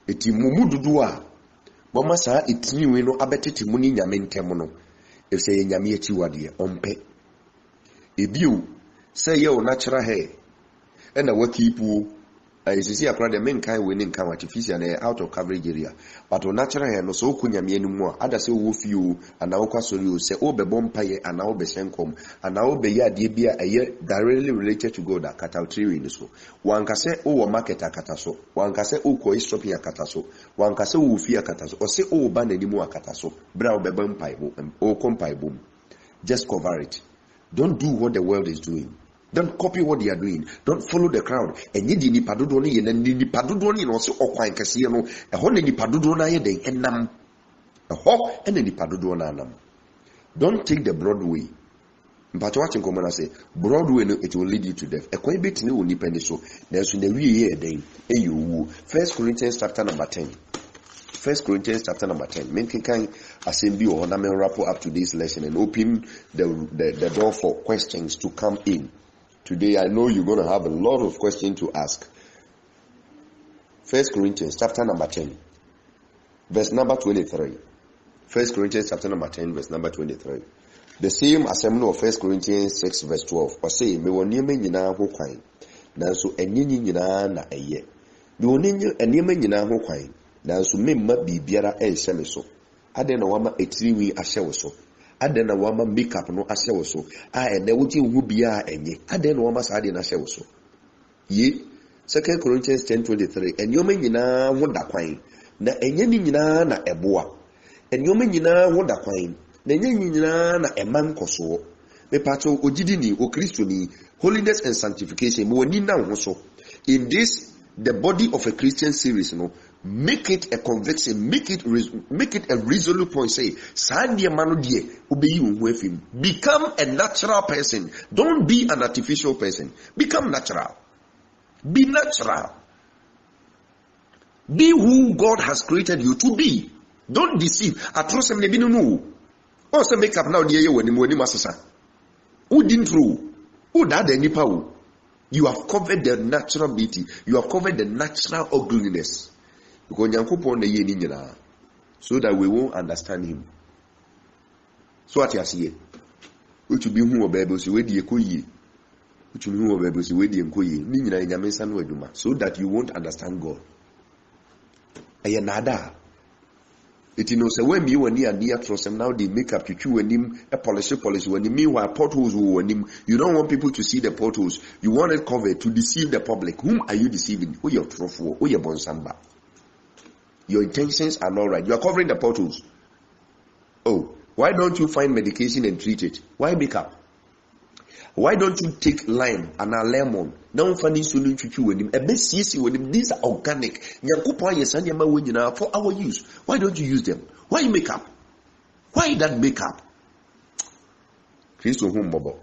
eti mumu dudu a mama saa etiniwe no abetete mu ni nyame ntem no efse ye nyame achi wade ompe ebiu say ye o natural hair na wakipu ayisisi akra de menkan we ni nkan artificial na out of coverage area but o natural hair no so ku nyame animu a ada se wo fie ana wo kwasori o se o bebo mpaye ana wo be senkom ana wo be ya de bia eye directly related to God akata triwi ni so wanka se o wo market akata so wanka se o ko shopping akata so wanka se wo fie akata so o se o ba nanimu akata so bra wo bebo mpaye o kompai bom. Just cover it. Don't do what the world is doing. Don't copy what they are doing. Don't follow the crowd. And you ni padudo ni ni padudo ni no se okwan kase no e ho ni padudo na ye den enam e ho ene ni padudo na anam. Don't take the broad way. But what in common say Broadway no, it will lead you to death. E kwan betini wo nipa ni so na so na wie ye den e you. 1 Corinthians chapter number 10. 1 Corinthians chapter number 10. Making kind assembly or ornament wrap up today's lesson and open the door for questions to come in. Today I know you're going to have a lot of questions to ask. 1 Corinthians chapter number 10, verse number 23. 1 Corinthians chapter number 10, verse number 23. The same assembly of 1 Corinthians 6, verse 12. Or say, me won yeme nyina ho kwan. Nanso enyenyi nyina na eye. Me won enyenyi nyina ho kwan. Nanso memma bibiara ehye me so. Ade na wama etiriwi ahye wo so. Ade na wama makeup no ahye wo so. A ene wuti hu bia enye. Ade na wama saade na ahye wo so. Ye 2 Corinthians 10:23. Enyome nyina ho da kwan. Na enyenyi nyina na eboa. Enyome nyina ho da kwan. Na enyenyi nyina na eman koso. Me pato ogidi ni o Kristo ni holiness and sanctification. Me woni na ho so. In this the body of a Christian series, make it a conviction, make it a resolute point. Say, become a natural person. Don't be an artificial person. Become natural. Be natural. Be who God has created you to be. Don't deceive. I trust him. Also make up now. Who didn't through? Who died any power? You have covered the natural beauty. You have covered the natural ugliness. So that we won't understand him. So what you see? Which be who baby so we so that you won't understand God. It knows when you were near trust and now they make up to chew when him a policy when you meanwhile potholes when him you don't want people to see the potholes. You want it covered to deceive the public. Whom are you deceiving? Who your truthful? Who your bonsamba? Your intentions are not right. You are covering the potholes. Oh, why don't you find medication and treat it? Why make up? Why don't you take lime and a lemon? Now finding solution to him. A best when him. These are organic. For our use. Why don't you use them? Why make up? Why that make up? Christ whom Bobo.